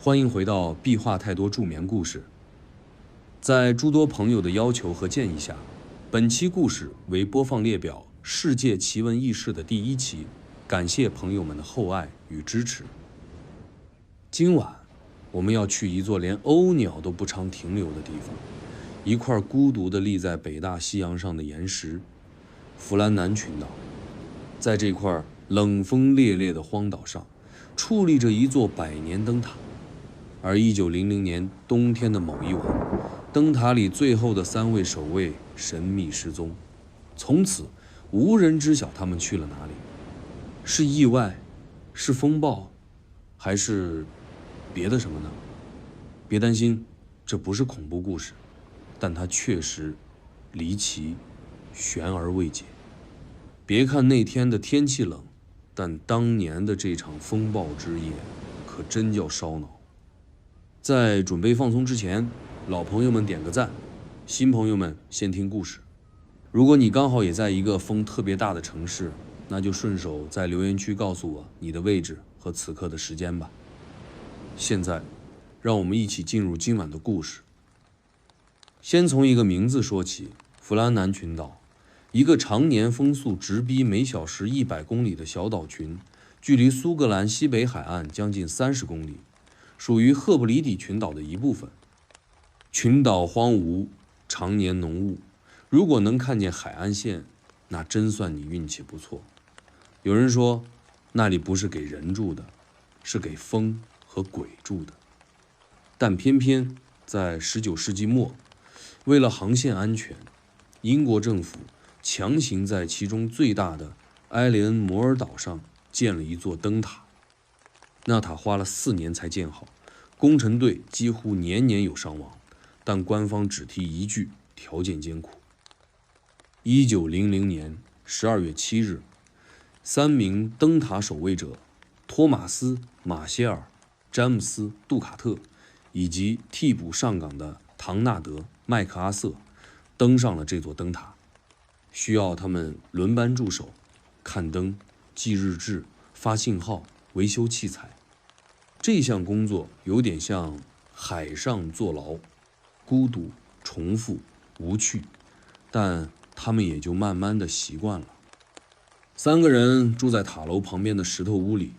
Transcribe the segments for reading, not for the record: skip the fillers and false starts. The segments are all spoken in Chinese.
欢迎回到壁画太多助眠故事。在诸多朋友的要求和建议下，本期故事为播放列表世界奇闻异事的第1期，感谢朋友们的厚爱与支持。今晚我们要去一座连鸥鸟都不常停留的地方，一块孤独地立在北大西洋上的岩石——弗兰南群岛。在这块冷风烈烈的荒岛上，矗立着一座100年灯塔。而1900年冬天的某一晚，灯塔里最后的3位守卫神秘失踪，从此无人知晓他们去了哪里。是意外，是风暴，还是别的什么呢？别担心，这不是恐怖故事，但它确实离奇，悬而未解。别看那天的天气冷，但当年的这场风暴之夜可真叫烧脑。在准备放松之前，老朋友们点个赞，新朋友们先听故事。如果你刚好也在一个风特别大的城市，那就顺手在留言区告诉我你的位置和此刻的时间吧。现在让我们一起进入今晚的故事。先从一个名字说起，弗兰南群岛，一个常年风速直逼每小时100公里的小岛群，距离苏格兰西北海岸将近30公里，属于赫布里底群岛的一部分。群岛荒芜，常年浓雾，如果能看见海岸线，那真算你运气不错。有人说，那里不是给人住的，是给风和鬼住的。但偏偏在19世纪末，为了航线安全，英国政府强行在其中最大的埃雷恩摩尔岛上建了一座灯塔。那塔花了4年才建好，工程队几乎年年有伤亡，但官方只提一句：条件艰苦。1900年12月7日，3名灯塔守卫者托马斯·马歇尔、詹姆斯·杜卡特以及替补上岗的唐纳德·麦克阿瑟登上了这座灯塔，需要他们轮班驻守，看灯、记日志、发信号、维修器材。这项工作有点像海上坐牢，孤独、重复、无趣，但他们也就慢慢的习惯了。3个人住在塔楼旁边的石头屋里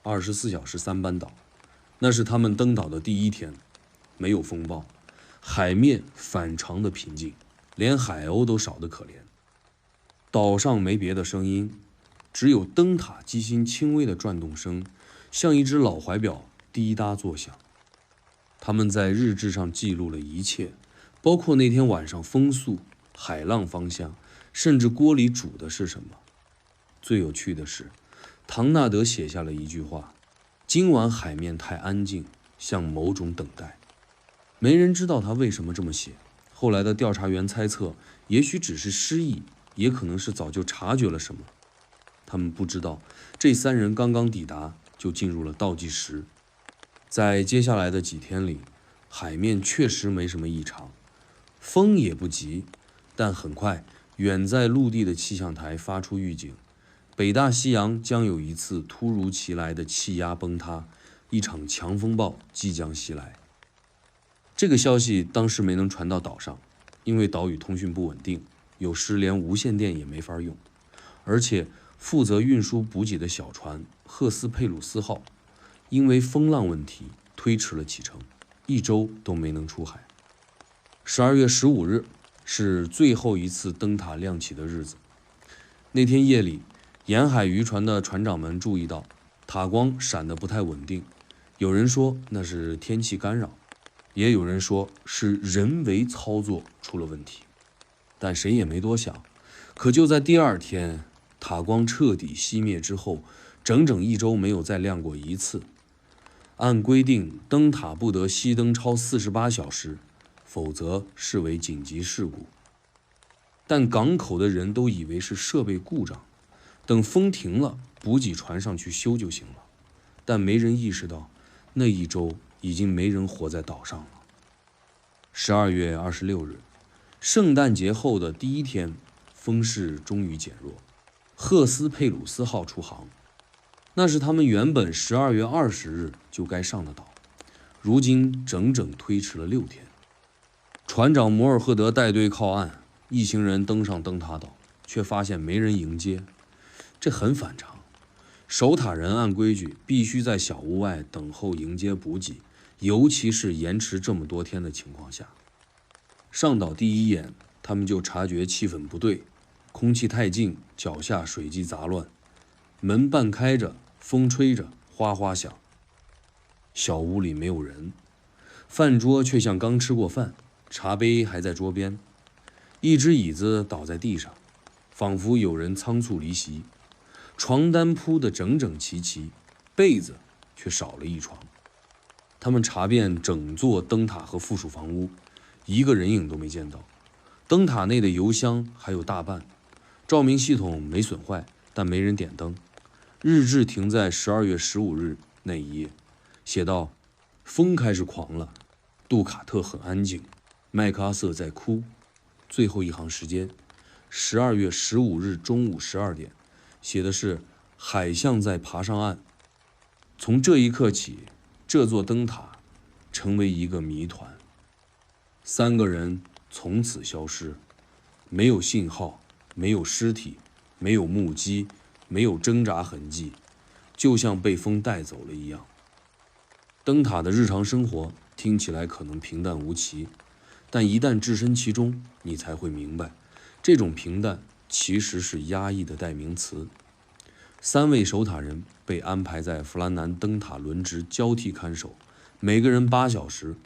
，24小时3班倒。那是他们登岛的第1天，没有风暴，海面反常的平静，连海鸥都少得可怜。岛上没别的声音，只有灯塔机芯轻微的转动声，像一只老怀表滴答作响。他们在日志上记录了一切，包括那天晚上风速、海浪方向，甚至锅里煮的是什么。最有趣的是，唐纳德写下了一句话：今晚海面太安静，像某种等待。没人知道他为什么这么写，后来的调查员猜测，也许只是诗意，也可能是早就察觉了什么。他们不知道，这3人刚刚抵达就进入了倒计时。在接下来的几天里，海面确实没什么异常，风也不急，但很快，远在陆地的气象台发出预警，北大西洋将有一次突如其来的气压崩塌，一场强风暴即将袭来。这个消息当时没能传到岛上，因为岛屿通讯不稳定，有时连无线电也没法用，而且负责运输补给的小船赫斯佩鲁斯号因为风浪问题推迟了启程，1周都没能出海。12月15日是最后一次灯塔亮起的日子。那天夜里，沿海渔船的船长们注意到塔光闪得不太稳定，有人说那是天气干扰，也有人说是人为操作出了问题，但谁也没多想。可就在第2天，塔光彻底熄灭之后，整整1周没有再亮过一次。按规定，灯塔不得熄灯超48小时，否则视为紧急事故。但港口的人都以为是设备故障，等风停了，补给船上去修就行了。但没人意识到，那1周已经没人活在岛上了。12月26日，圣诞节后的第1天，风势终于减弱，赫斯佩鲁斯号出航。那是他们原本12月20日就该上的岛，如今整整推迟了6天。船长摩尔赫德带队靠岸，一行人登上灯塔岛，却发现没人迎接，这很反常。守塔人按规矩必须在小屋外等候迎接补给，尤其是延迟这么多天的情况下。上岛第一眼，他们就察觉气氛不对，空气太静，脚下水迹杂乱，门半开着，风吹着，哗哗响。小屋里没有人，饭桌却像刚吃过饭，茶杯还在桌边，一只椅子倒在地上，仿佛有人仓促离席。床单铺得整整齐齐，被子却少了一床。他们查遍整座灯塔和附属房屋，一个人影都没见到。灯塔内的油箱还有大半，照明系统没损坏，但没人点灯。日志停在12月15日那一页，写道：风开始狂了，杜卡特很安静，麦克阿瑟在哭。最后一行时间，12月15日中午12点，写的是海象在爬上岸。从这一刻起，这座灯塔成为一个谜团。3个人从此消失，没有信号，没有尸体，没有目击，没有挣扎痕迹，就像被风带走了一样。灯塔的日常生活听起来可能平淡无奇，但一旦置身其中，你才会明白，这种平淡其实是压抑的代名词。3位守塔人被安排在弗兰南灯塔轮值交替看守，每个人8小时。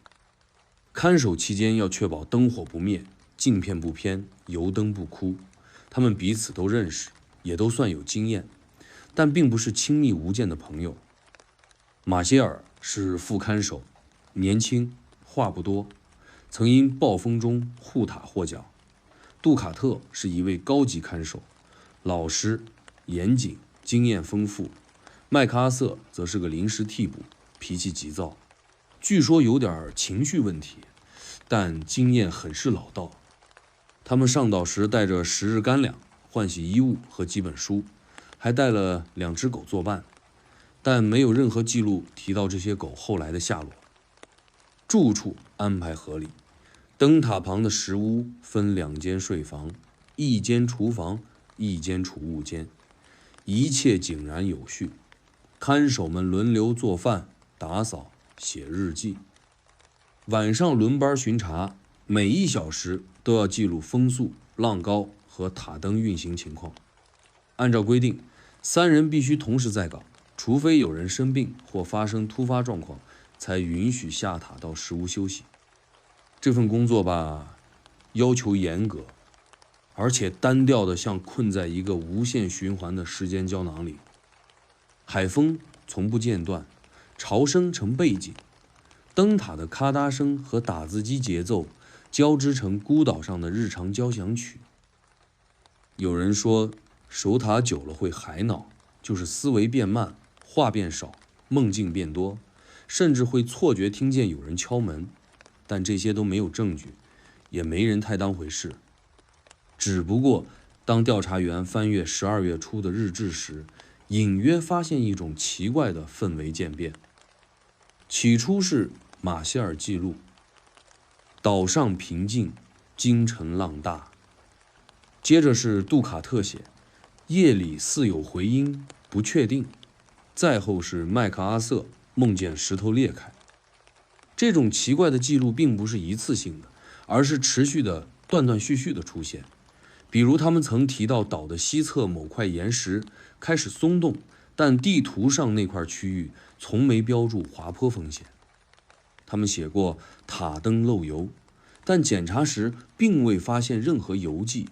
看守期间要确保灯火不灭，镜片不偏，油灯不枯。他们彼此都认识，也都算有经验，但并不是亲密无间的朋友。马歇尔是副看守，年轻，话不多，曾因暴风中护塔获奖。杜卡特是一位高级看守，老实、严谨，经验丰富。麦克阿瑟则是个临时替补，脾气急躁，据说有点情绪问题，但经验很是老道。他们上岛时带着10日干粮、换洗衣物和几本书，还带了2只狗作伴，但没有任何记录提到这些狗后来的下落。住处安排合理，灯塔旁的石屋分2间睡房，1间厨房，1间储物间，一切井然有序。看守们轮流做饭、打扫、写日记。晚上轮班巡查，每1小时都要记录风速、浪高和塔灯运行情况。按照规定，3人必须同时在岗，除非有人生病或发生突发状况，才允许下塔到石屋休息。这份工作吧，要求严格，而且单调的像困在一个无限循环的时间胶囊里。海风从不间断，潮声成背景，灯塔的咔嗒声和打字机节奏交织成孤岛上的日常交响曲。有人说，守塔久了会海脑，就是思维变慢，话变少，梦境变多，甚至会错觉听见有人敲门，但这些都没有证据，也没人太当回事。只不过当调查员翻阅12月初的日志时，隐约发现一种奇怪的氛围渐变。起初是马歇尔记录：岛上平静，京城浪大。接着是杜卡特写：夜里似有回音，不确定。再后是麦克阿瑟梦见石头裂开。这种奇怪的记录并不是一次性的，而是持续的断断续续的出现。比如他们曾提到岛的西侧某块岩石开始松动，但地图上那块区域从没标注滑坡风险。他们写过塔灯漏油，但检查时并未发现任何油迹。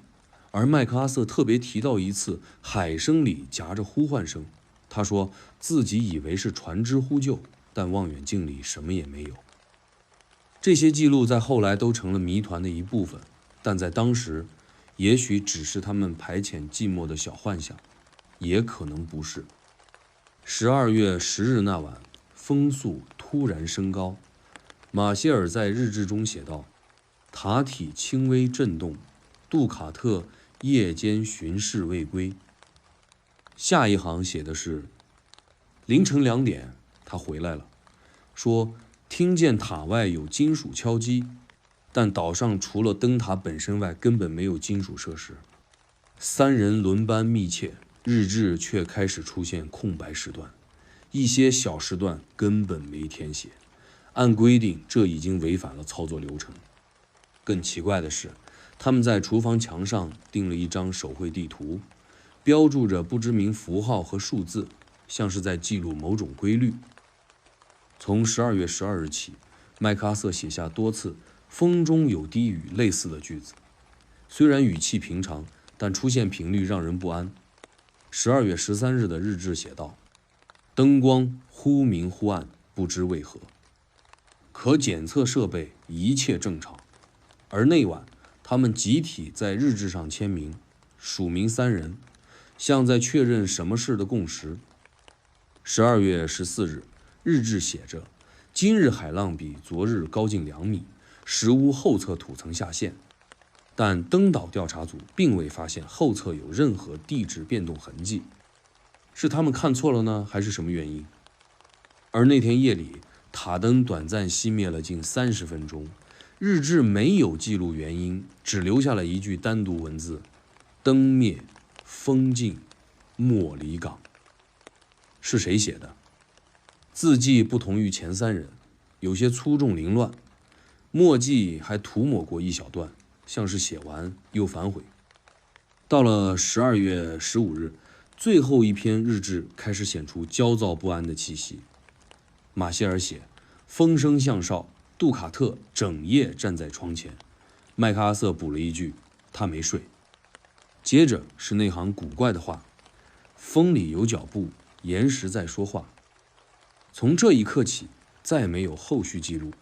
而麦克阿瑟特别提到一次海声里夹着呼唤声，他说自己以为是船只呼救，但望远镜里什么也没有。这些记录在后来都成了谜团的一部分，但在当时也许只是他们排遣寂寞的小幻想，也可能不是。12月10日那晚，风速突然升高。马歇尔在日志中写道：塔体轻微震动，杜卡特夜间巡视未归。下一行写的是：凌晨2点，他回来了，说听见塔外有金属敲击，但岛上除了灯塔本身外，根本没有金属设施。三人轮班密切，日志却开始出现空白时段，一些小时段根本没填写。按规定，这已经违反了操作流程。更奇怪的是，他们在厨房墙上钉了一张手绘地图，标注着不知名符号和数字，像是在记录某种规律。从12月12日起，麦克阿瑟写下多次“风中有低语”类似的句子，虽然语气平常，但出现频率让人不安。12月13日的日志写道：“灯光忽明忽暗，不知为何。可检测设备一切正常。”而那晚，他们集体在日志上签名，署名3人，像在确认什么事的共识。12月14日，日志写着：“今日海浪比昨日高近2米，石屋后侧土层下陷。”但登岛调查组并未发现后侧有任何地质变动痕迹，是他们看错了呢，还是什么原因？而那天夜里，塔灯短暂熄灭了近30分钟，日志没有记录原因，只留下了一句单独文字：“灯灭，风静，莫离港。”是谁写的？字迹不同于前3人，有些粗重凌乱，墨迹还涂抹过一小段，像是写完又反悔。到了12月15日，最后一篇日志开始显出焦躁不安的气息。马歇尔写：“风声向哨，杜卡特整夜站在窗前。”麦克阿瑟补了一句：“他没睡。”接着是那行古怪的话：“风里有脚步，岩石在说话。”从这一刻起，再没有后续记录。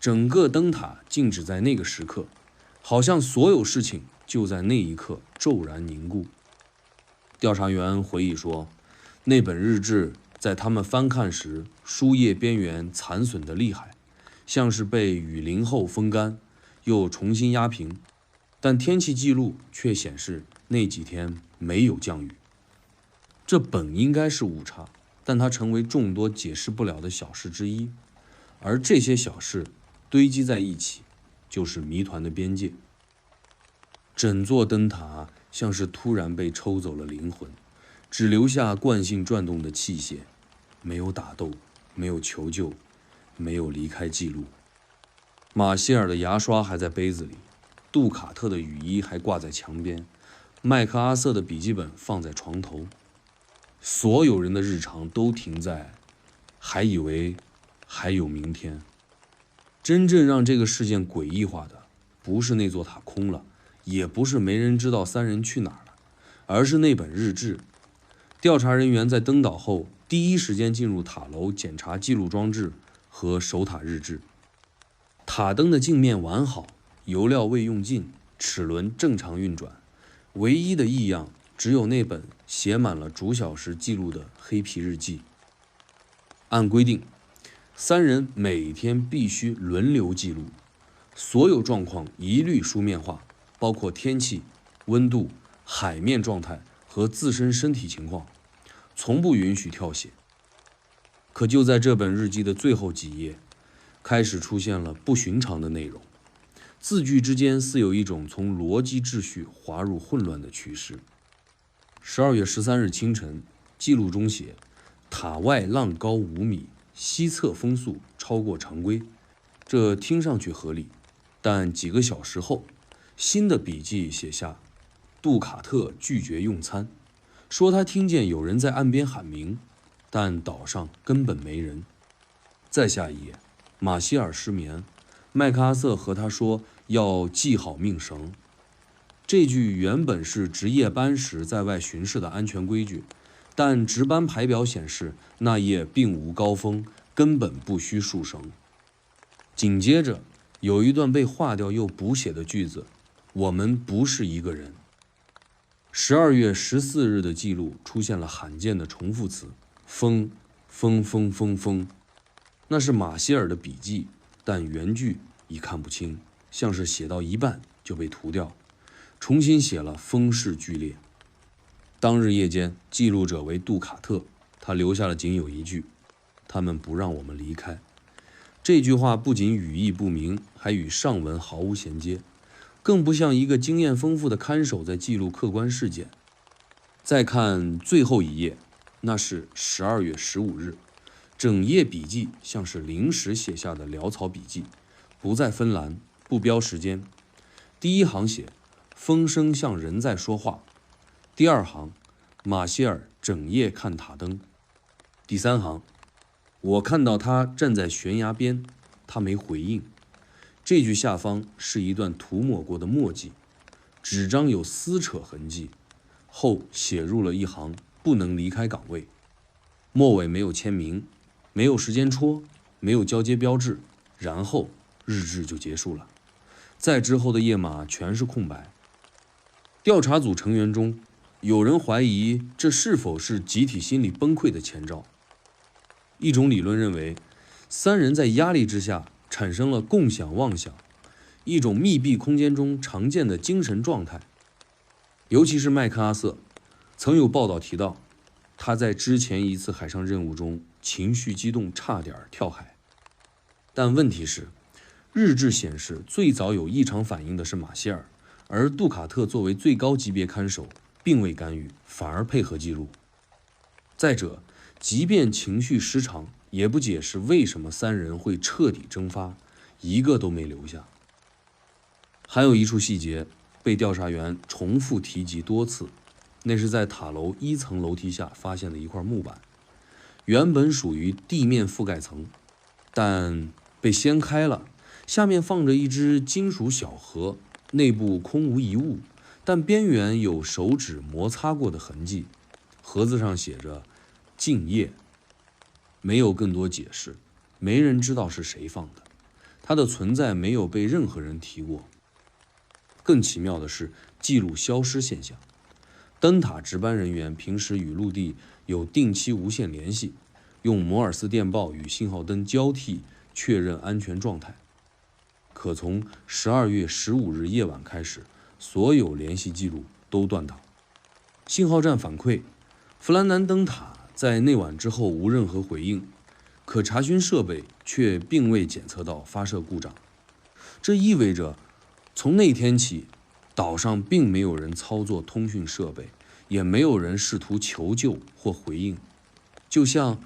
整个灯塔静止在那个时刻，好像所有事情就在那一刻骤然凝固。调查员回忆说，那本日志在他们翻看时，书页边缘残损得厉害，像是被雨淋后风干，又重新压平，但天气记录却显示那几天没有降雨。这本应该是误差，但它成为众多解释不了的小事之一，而这些小事堆积在一起，就是谜团的边界。整座灯塔像是突然被抽走了灵魂，只留下惯性转动的器械，没有打斗，没有求救，没有离开记录。马歇尔的牙刷还在杯子里，杜卡特的雨衣还挂在墙边，麦克阿瑟的笔记本放在床头。所有人的日常都停在还以为还有明天。真正让这个事件诡异化的，不是那座塔空了，也不是没人知道3人去哪儿了，而是那本日志。调查人员在登岛后第一时间进入塔楼检查记录装置和守塔日志。塔灯的镜面完好，油料未用尽，齿轮正常运转，唯一的异样只有那本写满了逐小时记录的黑皮日记。按规定，3人每天必须轮流记录，所有状况一律书面化，包括天气、温度、海面状态和自身身体情况，从不允许跳写。可就在这本日记的最后几页，开始出现了不寻常的内容，字句之间似有一种从逻辑秩序滑入混乱的趋势。12月13日清晨，记录中写：塔外浪高5米，西侧风速超过常规。这听上去合理，但几个小时后，新的笔记写下：杜卡特拒绝用餐，说他听见有人在岸边喊鸣，但岛上根本没人。再下一页，马歇尔失眠，麦克阿瑟和他说要系好命绳。这句原本是值夜班时在外巡视的安全规矩，但值班排表显示那夜并无高峰，根本不需束绳。紧接着有一段被划掉又补写的句子：我们不是一个人。12月14日的记录出现了罕见的重复词：风，风，风，风，风。那是马歇尔的笔记，但原句已看不清，像是写到一半就被涂掉，重新写了风势剧烈。当日夜间，记录者为杜卡特，他留下了仅有一句：他们不让我们离开。这句话不仅语义不明，还与上文毫无衔接，更不像一个经验丰富的看守在记录客观事件。再看最后一页，那是12月15日，整页笔记像是临时写下的潦草笔记，不再分栏，不标时间。第一行写风声像人在说话，第二行马歇尔整夜看塔灯，第三行我看到他站在悬崖边，他没回应。这句下方是一段涂抹过的墨迹，纸张有撕扯痕迹，后写入了一行不能离开岗位。末尾没有签名，没有时间戳，没有交接标志，然后日志就结束了。再之后的页码全是空白。调查组成员中，有人怀疑这是否是集体心理崩溃的前兆。一种理论认为，三人在压力之下产生了共享妄想，一种密闭空间中常见的精神状态。尤其是麦克阿瑟，曾有报道提到，他在之前一次海上任务中情绪激动，差点跳海。但问题是，日志显示最早有异常反应的是马歇尔，而杜卡特作为最高级别看守，并未干预，反而配合记录。再者，即便情绪失常，也不解释为什么三人会彻底蒸发，一个都没留下。还有一处细节被调查员重复提及多次，那是在塔楼1层楼梯下发现的一块木板，原本属于地面覆盖层，但被掀开了，下面放着一只金属小盒，内部空无一物，但边缘有手指摩擦过的痕迹。盒子上写着敬业，没有更多解释，没人知道是谁放的，它的存在没有被任何人提过。更奇妙的是记录消失现象，灯塔值班人员平时与陆地有定期无线联系，用摩尔斯电报与信号灯交替确认安全状态。可从12月15日夜晚开始，所有联系记录都断档。信号站反馈，弗兰南灯塔在那晚之后无任何回应，可查询设备却并未检测到发射故障。这意味着，从那天起，岛上并没有人操作通讯设备，也没有人试图求救或回应，就像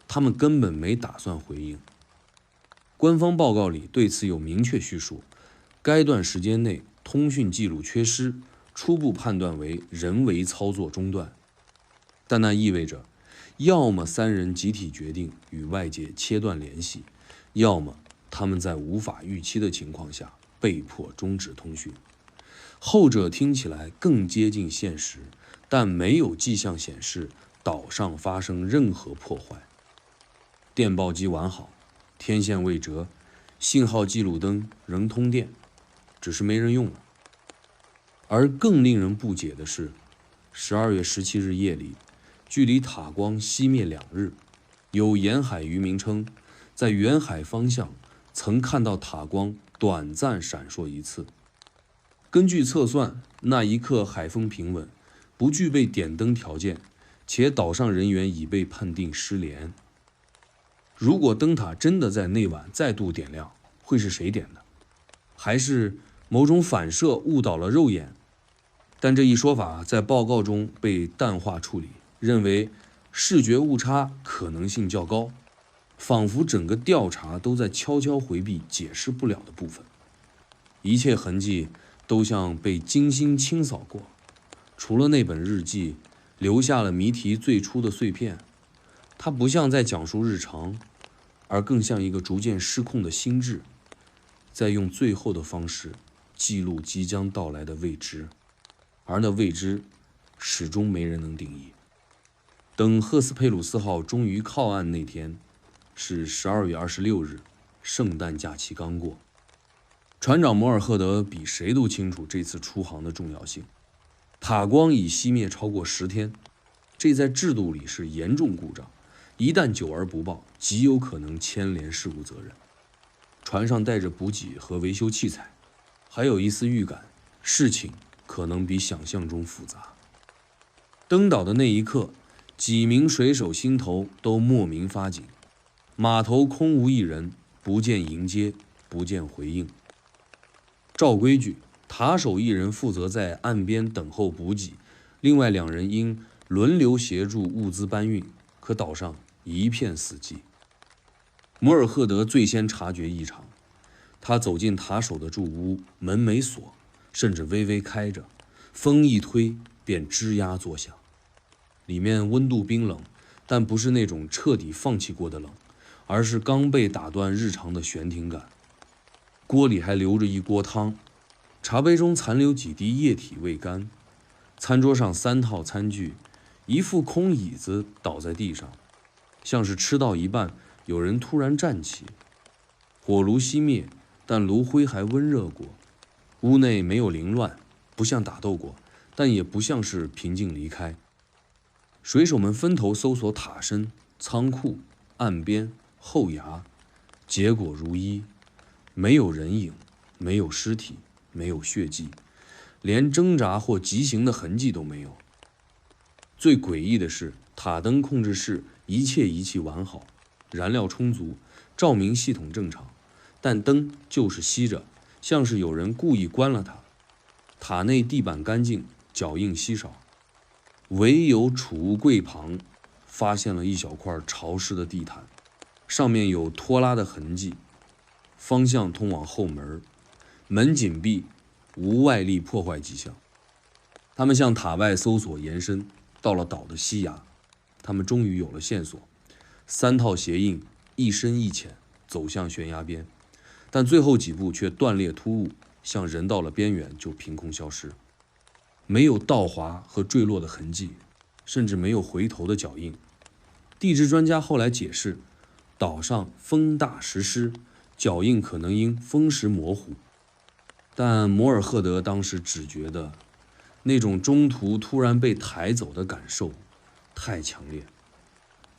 他们根本没打算回应。官方报告里对此有明确叙述，该段时间内通讯记录缺失，初步判断为人为操作中断。但那意味着，要么三人集体决定与外界切断联系，要么他们在无法预期的情况下被迫终止通讯。后者听起来更接近现实，但没有迹象显示岛上发生任何破坏。电报机完好，天线未折，信号记录灯仍通电，只是没人用了。而更令人不解的是，12月17日夜里，距离塔光熄灭2日，有沿海渔民称，在远海方向曾看到塔光短暂闪烁一次。根据测算，那一刻海风平稳，不具备点灯条件，且岛上人员已被判定失联。如果灯塔真的在那晚再度点亮，会是谁点的？还是某种反射误导了肉眼？但这一说法在报告中被淡化处理，认为视觉误差可能性较高，仿佛整个调查都在悄悄回避解释不了的部分。一切痕迹都像被精心清扫过，除了那本日记，留下了谜题最初的碎片。它不像在讲述日常，而更像一个逐渐失控的心智，在用最后的方式记录即将到来的未知，而那未知始终没人能定义。等赫斯佩鲁斯号终于靠岸那天是12月26日，圣诞假期刚过。船长摩尔赫德比谁都清楚这次出航的重要性。塔光已熄灭超过10天，这在制度里是严重故障，一旦久而不报，极有可能牵连事故责任。船上带着补给和维修器材，还有一丝预感，事情可能比想象中复杂。登岛的那一刻，几名水手心头都莫名发紧，码头空无一人，不见迎接，不见回应。照规矩，塔守一人负责在岸边等候补给，另外2人应轮流协助物资搬运。可岛上一片死寂。摩尔赫德最先察觉异常，他走进塔守的住屋，门没锁，甚至微微开着，风一推便吱呀作响。里面温度冰冷，但不是那种彻底放弃过的冷，而是刚被打断日常的悬停感。锅里还留着一锅汤，茶杯中残留几滴液体未干，餐桌上3套餐具，一副空椅子倒在地上，像是吃到一半，有人突然站起。火炉熄灭，但炉灰还温热过。屋内没有凌乱，不像打斗过，但也不像是平静离开。水手们分头搜索塔身、仓库、岸边、后崖，结果如一，没有人影，没有尸体，没有血迹，连挣扎或急行的痕迹都没有。最诡异的是，塔灯控制室一切仪器完好，燃料充足，照明系统正常，但灯就是熄着，像是有人故意关了它。塔内地板干净，脚印稀少，唯有储物柜旁发现了一小块潮湿的地毯，上面有拖拉的痕迹，方向通往后门，门紧闭，无外力破坏迹象。他们向塔外搜索延伸，到了岛的西崖，他们终于有了线索，3套鞋印一深一浅，走向悬崖边，但最后几步却断裂突兀，像人到了边缘就凭空消失，没有倒滑和坠落的痕迹，甚至没有回头的脚印。地质专家后来解释，岛上风大时湿，脚印可能因风蚀模糊。但摩尔赫德当时只觉得那种中途突然被抬走的感受太强烈。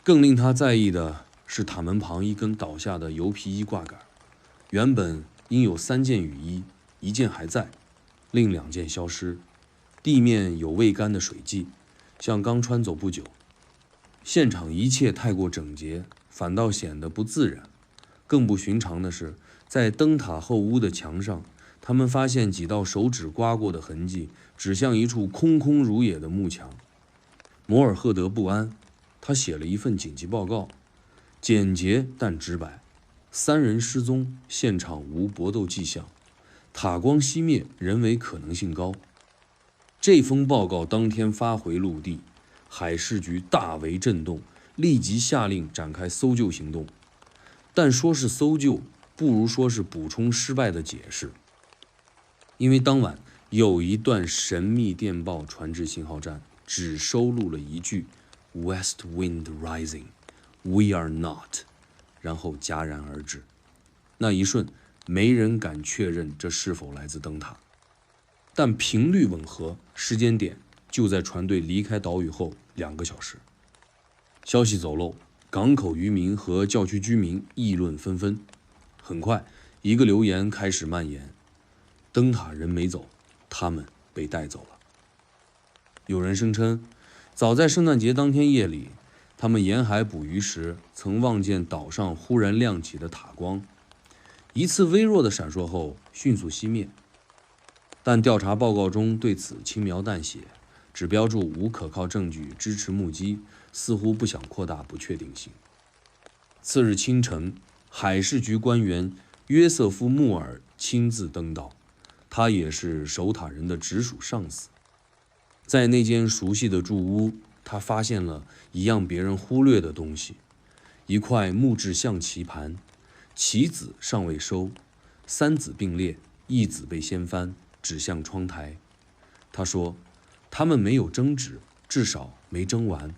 更令他在意的是塔门旁一根倒下的油皮衣挂杆，原本应有3件雨衣，1件还在，另2件消失。地面有未干的水迹，像刚穿走不久。现场一切太过整洁，反倒显得不自然。更不寻常的是，在灯塔后屋的墙上，他们发现几道手指刮过的痕迹，指向一处空空如也的幕墙。摩尔赫德不安，他写了一份紧急报告，简洁但直白：3人失踪，现场无搏斗迹象，塔光熄灭，人为可能性高。这封报告当天发回陆地，海事局大为震动，立即下令展开搜救行动。但说是搜救，不如说是补充失败的解释。因为当晚有一段神秘电报传至信号站，只收录了一句 West wind rising, we are not， 然后戛然而止。那一瞬，没人敢确认这是否来自灯塔，但频率吻合，时间点就在船队离开岛屿后2个小时。消息走漏，港口渔民和教区居民议论纷纷。很快，一个流言开始蔓延：灯塔人没走，他们被带走了。有人声称，早在圣诞节当天夜里，他们沿海捕鱼时，曾望见岛上忽然亮起的塔光，一次微弱的闪烁后迅速熄灭。但调查报告中对此轻描淡写，只标注无可靠证据支持目击，似乎不想扩大不确定性。次日清晨，海事局官员约瑟夫·穆尔亲自登岛，他也是守塔人的直属上司。在那间熟悉的住屋，他发现了一样别人忽略的东西：一块木质象棋盘，棋子尚未收，3子并列，1子被掀翻，指向窗台。他说，他们没有争执，至少没争完。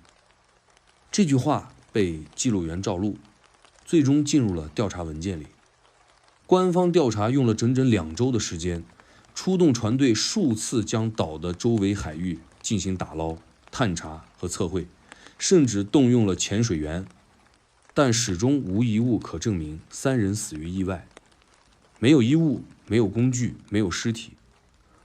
这句话被记录员照录，最终进入了调查文件里。官方调查用了整整2周的时间，出动船队数次将岛的周围海域进行打捞、探查和测绘，甚至动用了潜水员，但始终无一物可证明3人死于意外。没有衣物，没有工具，没有尸体。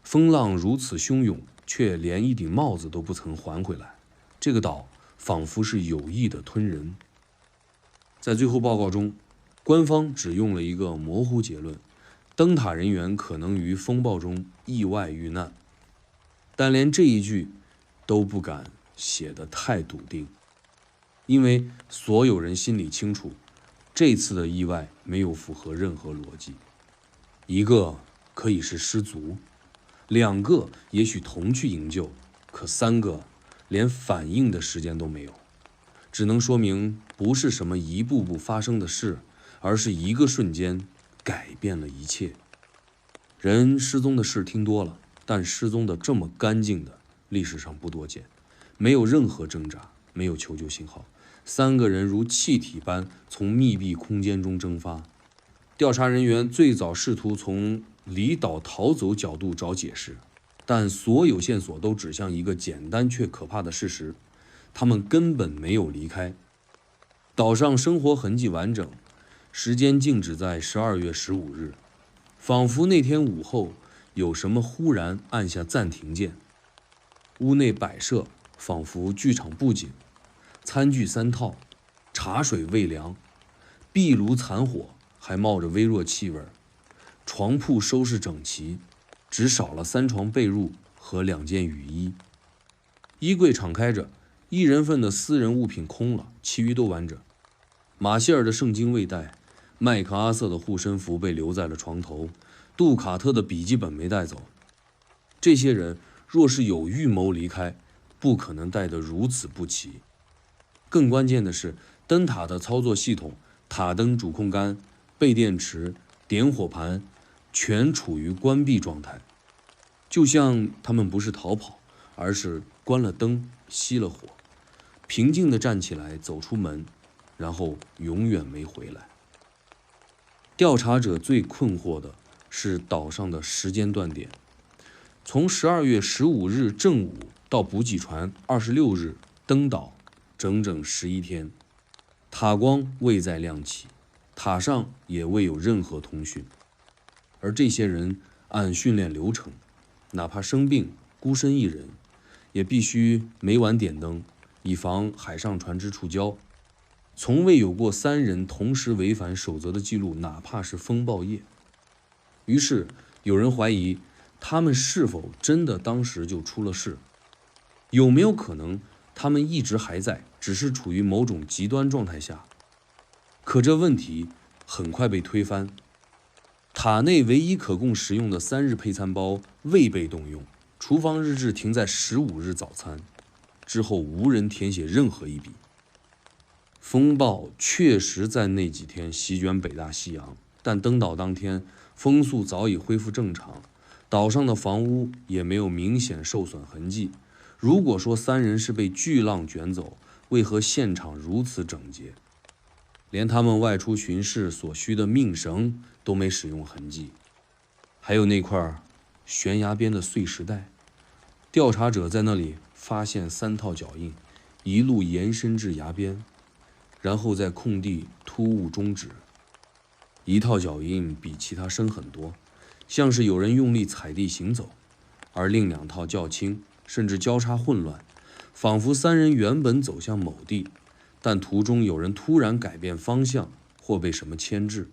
风浪如此汹涌，却连一顶帽子都不曾还回来。这个岛仿佛是有意的吞人。在最后报告中，官方只用了一个模糊结论：灯塔人员可能于风暴中意外遇难。但连这一句都不敢写得太笃定，因为所有人心里清楚，这次的意外没有符合任何逻辑。一个可以是失足，2个也许同去营救，可3个连反应的时间都没有，只能说明不是什么一步步发生的事，而是一个瞬间改变了一切。人失踪的事听多了，但失踪的这么干净的，历史上不多见，没有任何挣扎，没有求救信号，3个人如气体般从密闭空间中蒸发。调查人员最早试图从离岛逃走角度找解释，但所有线索都指向一个简单却可怕的事实：他们根本没有离开。岛上生活痕迹完整，时间静止在12月15日，仿佛那天午后有什么忽然按下暂停键。屋内摆设仿佛剧场布景，餐具3套，茶水未凉，壁炉残火，还冒着微弱气味。床铺收拾整齐，只少了3床被褥和2件雨衣。衣柜敞开着，1人份的私人物品空了，其余都完整。马歇尔的圣经未带，麦克阿瑟的护身符被留在了床头，杜卡特的笔记本没带走。这些人若是有预谋离开，不可能带得如此不齐。更关键的是，灯塔的操作系统、塔灯主控杆、备电池、点火盘全处于关闭状态，就像他们不是逃跑，而是关了灯，熄了火，平静地站起来走出门，然后永远没回来。调查者最困惑的是岛上的时间断点，从12月15日正午到补给船26日登岛，整整11天。塔光未再亮起，塔上也未有任何通讯。而这些人按训练流程，哪怕生病孤身一人，也必须每晚点灯，以防海上船只触礁。从未有过3人同时违反守则的记录，哪怕是风暴夜。于是有人怀疑，他们是否真的当时就出了事？有没有可能他们一直还在，只是处于某种极端状态下？可这问题很快被推翻。塔内唯一可供食用的3日配餐包未被动用，厨房日志停在15日早餐，之后无人填写任何一笔。风暴确实在那几天席卷北大西洋，但登岛当天风速早已恢复正常，岛上的房屋也没有明显受损痕迹。如果说3人是被巨浪卷走，为何现场如此整洁？连他们外出巡视所需的命绳都没使用痕迹。还有那块悬崖边的碎石带，调查者在那里发现3套脚印，一路延伸至崖边，然后在空地突兀终止。一套脚印比其他深很多，像是有人用力踩地行走，而另2套较轻，甚至交叉混乱，仿佛3人原本走向某地，但途中有人突然改变方向，或被什么牵制。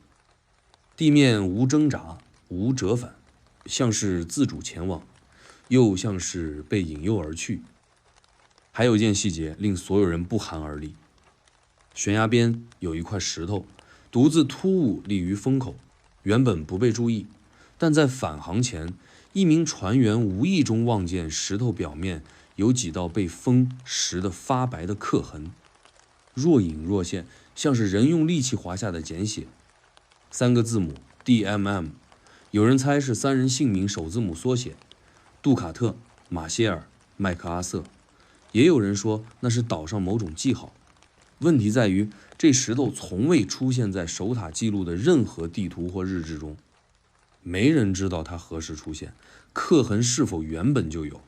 地面无挣扎，无折返，像是自主前往，又像是被引诱而去。还有一件细节令所有人不寒而栗，悬崖边有一块石头，独自突兀立于风口，原本不被注意，但在返航前，一名船员无意中望见石头表面有几道被风蚀得发白的刻痕，若隐若现，像是人用力气划下的简写，3个字母 DMM， 有人猜是3人姓名首字母缩写，杜卡特、马歇尔、麦克阿瑟，也有人说那是岛上某种记号。问题在于，这石头从未出现在守塔记录的任何地图或日志中，没人知道它何时出现，刻痕是否原本就有。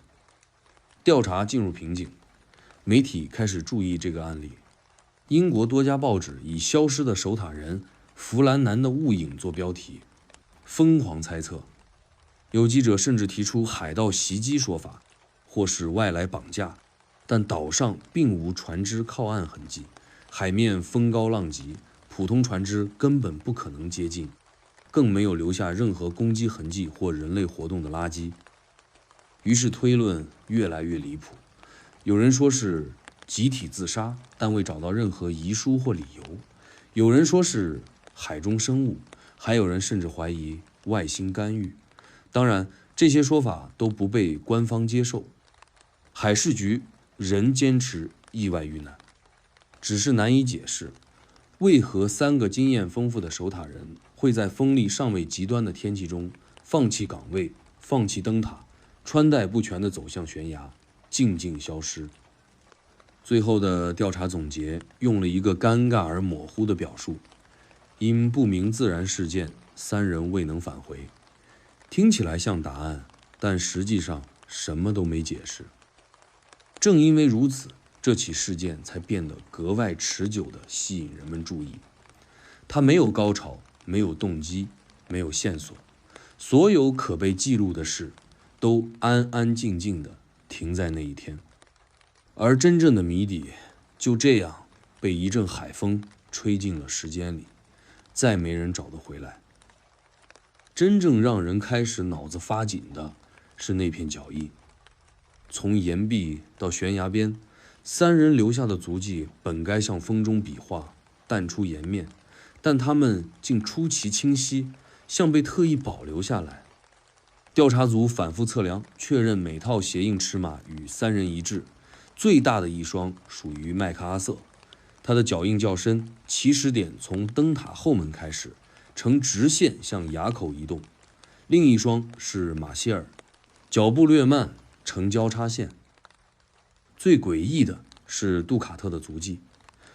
调查进入瓶颈，媒体开始注意这个案例。英国多家报纸以消失的守塔人弗兰南的雾影做标题，疯狂猜测。有记者甚至提出海盗袭击说法，或是外来绑架，但岛上并无船只靠岸痕迹，海面风高浪急，普通船只根本不可能接近，更没有留下任何攻击痕迹或人类活动的垃圾。于是推论越来越离谱，有人说是集体自杀，但未找到任何遗书或理由；有人说是海中生物，还有人甚至怀疑外星干预。当然，这些说法都不被官方接受。海事局仍坚持意外遇难，只是难以解释为何3个经验丰富的守塔人会在风力尚未极端的天气中放弃岗位、放弃灯塔，穿戴不全地走向悬崖，静静消失。最后的调查总结用了一个尴尬而模糊的表述：因不明自然事件，3人未能返回。听起来像答案，但实际上什么都没解释。正因为如此，这起事件才变得格外持久地吸引人们注意。它没有高潮，没有动机，没有线索，所有可被记录的事都安安静静地停在那一天。而真正的谜底就这样被一阵海风吹进了时间里，再没人找得回来。真正让人开始脑子发紧的是那片脚印，从岩壁到悬崖边，3人留下的足迹本该向风中笔画，淡出颜面，但它们竟出奇清晰，像被特意保留下来。调查组反复测量，确认每套鞋印尺码与3人一致，最大的一双属于麦克阿瑟，他的脚印较深，起始点从灯塔后门开始，呈直线向崖口移动；另一双是马歇尔，脚步略慢，呈交叉线。最诡异的是杜卡特的足迹，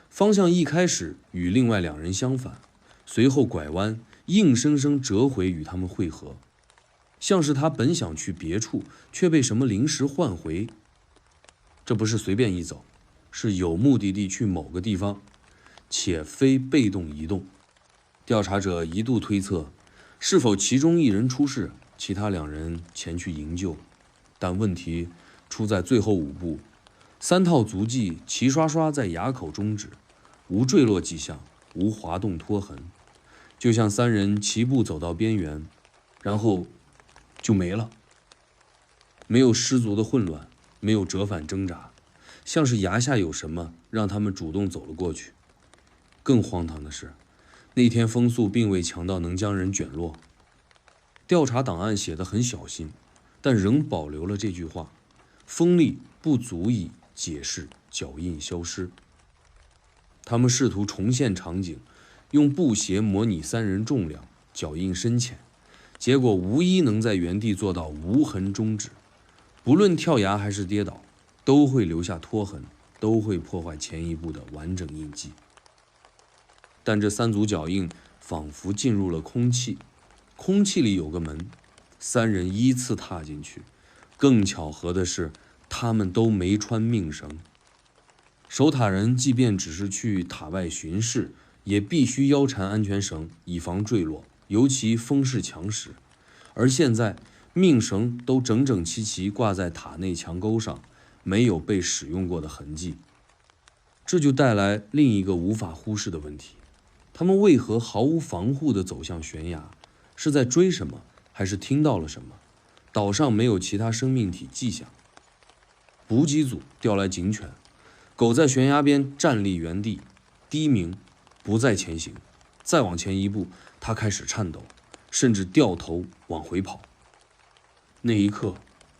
方向一开始与另外2人相反，随后拐弯，硬生生折回与他们会合，像是他本想去别处，却被什么临时唤回。这不是随便一走，是有目的地去某个地方，且非被动移动。调查者一度推测，是否其中1人出事，其他2人前去营救。但问题出在最后5步，3套足迹齐刷刷在崖口终止，无坠落迹象，无滑动拖痕，就像3人齐步走到边缘，然后就没了。没有失足的混乱，没有折返挣扎，像是崖下有什么让他们主动走了过去。更荒唐的是，那天风速并未强到能将人卷落。调查档案写得很小心，但仍保留了这句话：风力不足以解释脚印消失。他们试图重现场景，用布鞋模拟3人重量、脚印深浅，结果无一能在原地做到无痕终止。不论跳崖还是跌倒，都会留下拖痕，都会破坏前一步的完整印记。但这3组脚印仿佛进入了空气，空气里有个门，3人依次踏进去。更巧合的是，他们都没穿命绳。守塔人即便只是去塔外巡视，也必须腰缠安全绳，以防坠落，尤其风势强时。而现在，命绳都整整齐齐挂在塔内墙沟上，没有被使用过的痕迹。这就带来另一个无法忽视的问题：他们为何毫无防护地走向悬崖？是在追什么，还是听到了什么？岛上没有其他生命体迹象。补给组调来警犬，狗在悬崖边站立原地，低鸣，不再前行。再往前一步，它开始颤抖，甚至掉头往回跑。那一刻，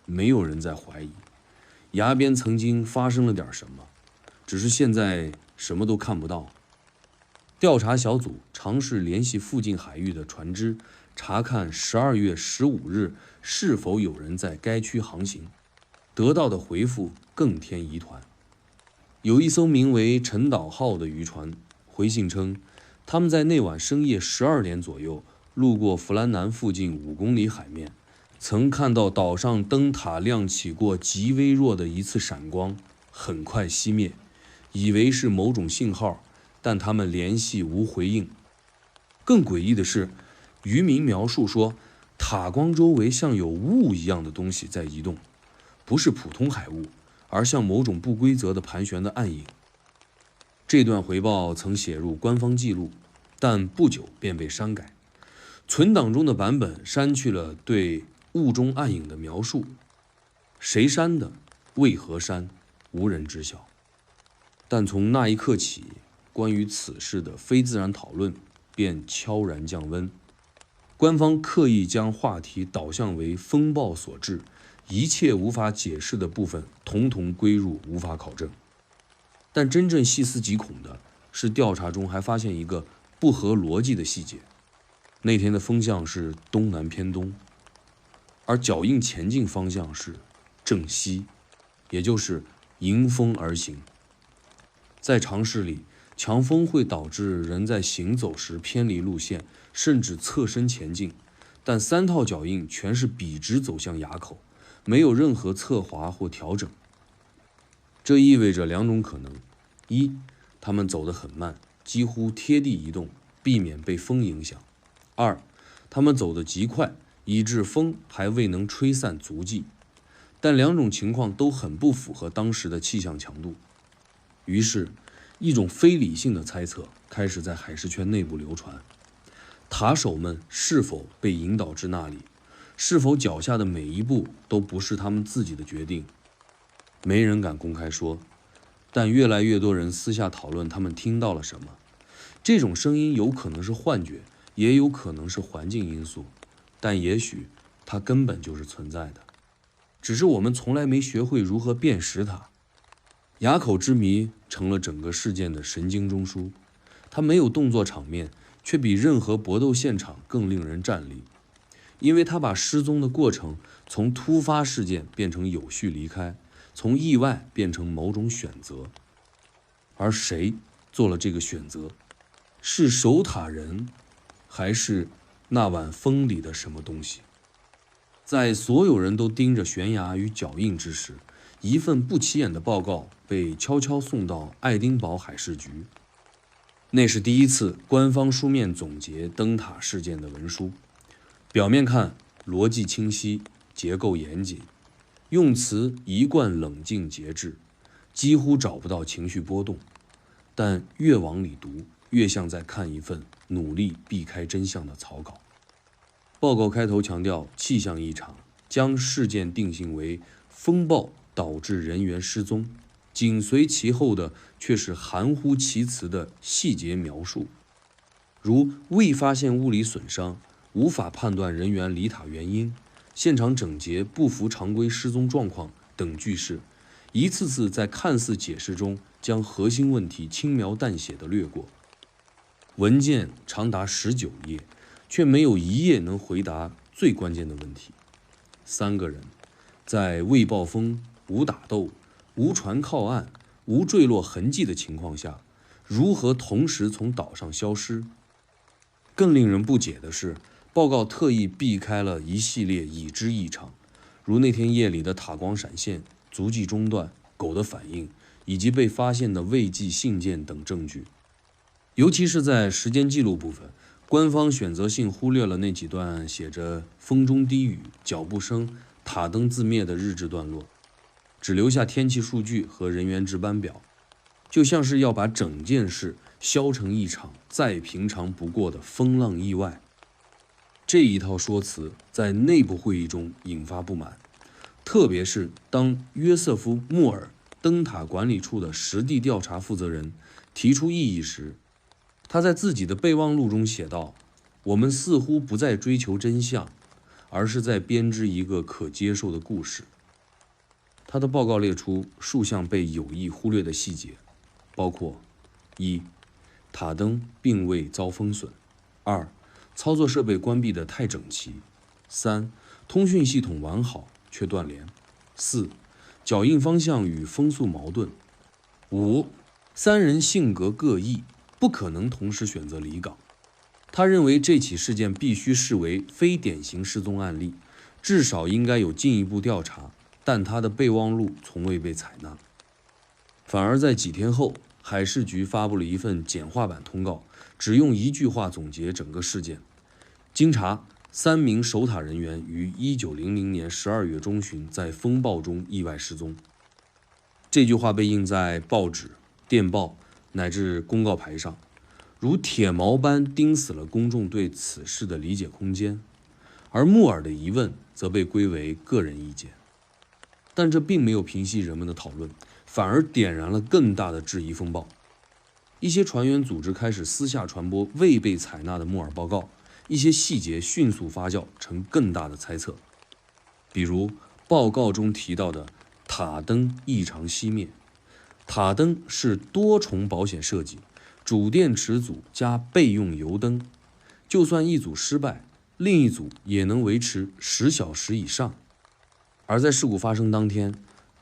没有人在怀疑崖边曾经发生了点什么，只是现在什么都看不到。调查小组尝试联系附近海域的船只，查看12月15日是否有人在该区航行，得到的回复更添疑团。有一艘名为陈岛号的渔船回信称，他们在那晚深夜12点左右路过弗兰南附近5公里海面，曾看到岛上灯塔亮起过极微弱的一次闪光，很快熄灭，以为是某种信号，但他们联系无回应。更诡异的是，渔民描述说，塔光周围像有雾一样的东西在移动，不是普通海雾，而像某种不规则的盘旋的暗影。这段回报曾写入官方记录，但不久便被删改。存档中的版本删去了对雾中暗影的描述，谁删的，为何删，无人知晓。但从那一刻起，关于此事的非自然讨论便悄然降温。官方刻意将话题导向为风暴所致，一切无法解释的部分统统归入无法考证。但真正细思极恐的是，调查中还发现一个不合逻辑的细节。那天的风向是东南偏东，而脚印前进方向是正西，也就是迎风而行。在常识里，强风会导致人在行走时偏离路线，甚至侧身前进，但3套脚印全是笔直走向垭口，没有任何侧滑或调整。这意味着2种可能：一，他们走得很慢，几乎贴地移动，避免被风影响；二，他们走得极快，以致风还未能吹散足迹。但2种情况都很不符合当时的气象强度。于是，一种非理性的猜测开始在海事圈内部流传：塔手们是否被引导至那里？是否脚下的每一步都不是他们自己的决定？没人敢公开说，但越来越多人私下讨论他们听到了什么。这种声音有可能是幻觉，也有可能是环境因素，但也许它根本就是存在的，只是我们从来没学会如何辨识它。垭口之谜成了整个事件的神经中枢，它没有动作场面，却比任何搏斗现场更令人战栗，因为它把失踪的过程从突发事件变成有序离开，从意外变成某种选择。而谁做了这个选择？是守塔人，还是那晚风里的什么东西？在所有人都盯着悬崖与脚印之时，一份不起眼的报告被悄悄送到爱丁堡海事局。那是第一次官方书面总结灯塔事件的文书。表面看逻辑清晰，结构严谨，用词一贯冷静节制，几乎找不到情绪波动。但越往里读，越像在看一份努力避开真相的草稿。报告开头强调气象异常，将事件定性为风暴导致人员失踪，紧随其后的却是含糊其辞的细节描述，如未发现物理损伤，无法判断人员离塔原因，现场整洁不符常规失踪状况等句式，一次次在看似解释中将核心问题轻描淡写地略过。文件长达19页，却没有一页能回答最关键的问题。3个人在未暴风、无打斗、无船靠岸、无坠落痕迹的情况下，如何同时从岛上消失？更令人不解的是，报告特意避开了一系列已知异常，如那天夜里的塔光闪现、足迹中断、狗的反应，以及被发现的未寄信件等证据。尤其是在时间记录部分，官方选择性忽略了那几段写着风中低语、脚步声、塔灯自灭的日志段落，只留下天气数据和人员值班表，就像是要把整件事削成一场再平常不过的风浪意外。这一套说辞在内部会议中引发不满，特别是当约瑟夫·穆尔灯塔管理处的实地调查负责人提出异议时，他在自己的备忘录中写道：我们似乎不再追求真相，而是在编织一个可接受的故事。他的报告列出数项被有意忽略的细节，包括： 1. 塔灯并未遭风损； 2. 操作设备关闭得太整齐； 3. 通讯系统完好却断联； 4. 脚印方向与风速矛盾； 5. 3人性格各异，不可能同时选择离港。他认为这起事件必须视为非典型失踪案例，至少应该有进一步调查，但他的备忘录从未被采纳。反而在几天后，海事局发布了一份简化版通告，只用一句话总结整个事件：经查，3名守塔人员于1900年12月中旬在风暴中意外失踪。这句话被印在报纸、电报乃至公告牌上。如铁锚般钉死了公众对此事的理解空间，而穆尔的疑问则被归为个人意见。但这并没有平息人们的讨论，反而点燃了更大的质疑风暴。一些船员组织开始私下传播未被采纳的穆尔报告，一些细节迅速发酵成更大的猜测，比如报告中提到的塔灯异常熄灭。塔灯是多重保险设计，主电池组加备用油灯，就算一组失败，另一组也能维持10小时以上。而在事故发生当天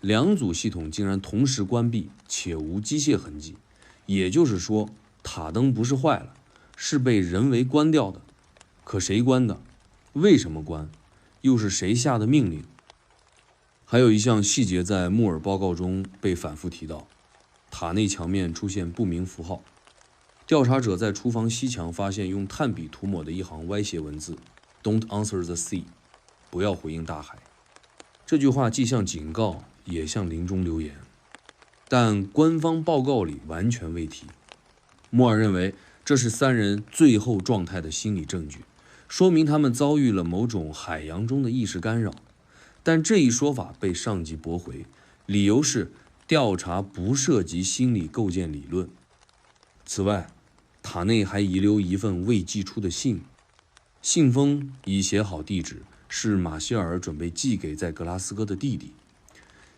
，2组系统竟然同时关闭，且无机械痕迹，也就是说，塔灯不是坏了，是被人为关掉的。可谁关的？为什么关？又是谁下的命令？还有一项细节在穆尔报告中被反复提到，塔内墙面出现不明符号。调查者在厨房西墙发现用炭笔涂抹的一行歪斜文字 "Don't answer the sea"， 不要回应大海。这句话既像警告，也像临终留言，但官方报告里完全未提。莫尔认为这是3人最后状态的心理证据，说明他们遭遇了某种海洋中的意识干扰。但这一说法被上级驳回，理由是调查不涉及心理构建理论。此外，塔内还遗留一份未寄出的信，信封已写好地址，是马歇尔准备寄给在格拉斯哥的弟弟。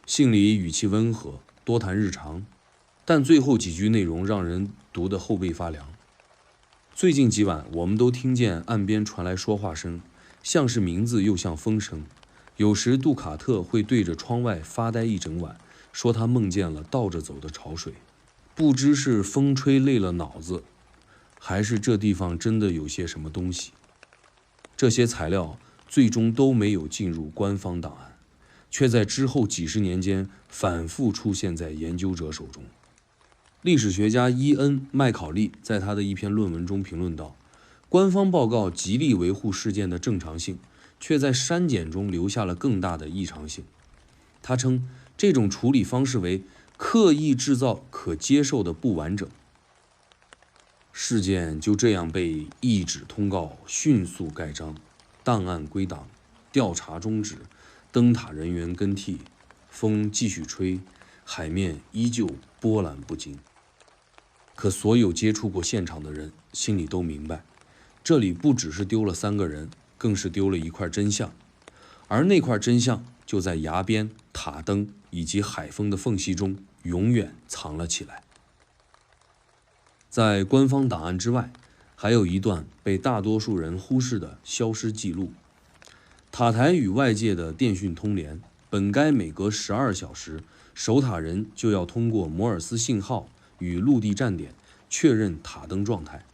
信里语气温和，多谈日常，但最后几句内容让人读得后背发凉。最近几晚，我们都听见岸边传来说话声，像是名字又像风声。有时杜卡特会对着窗外发呆一整晚，说他梦见了倒着走的潮水。不知是风吹累了脑子，还是这地方真的有些什么东西。这些材料最终都没有进入官方档案，却在之后几十年间反复出现在研究者手中。历史学家伊恩·麦考利在他的一篇论文中评论道，官方报告极力维护事件的正常性，却在删减中留下了更大的异常性。他称这种处理方式为刻意制造可接受的不完整。事件就这样被一纸通告迅速盖章，档案归档，调查终止，灯塔人员更替，风继续吹，海面依旧波澜不惊。可所有接触过现场的人心里都明白，这里不只是丢了3个人，更是丢了一块真相，而那块真相就在崖边、塔灯以及海风的缝隙中永远藏了起来。在官方档案之外，还有一段被大多数人忽视的消失记录。塔台与外界的电讯通联，本该每隔12小时，守塔人就要通过摩尔斯信号与陆地站点确认塔灯状态。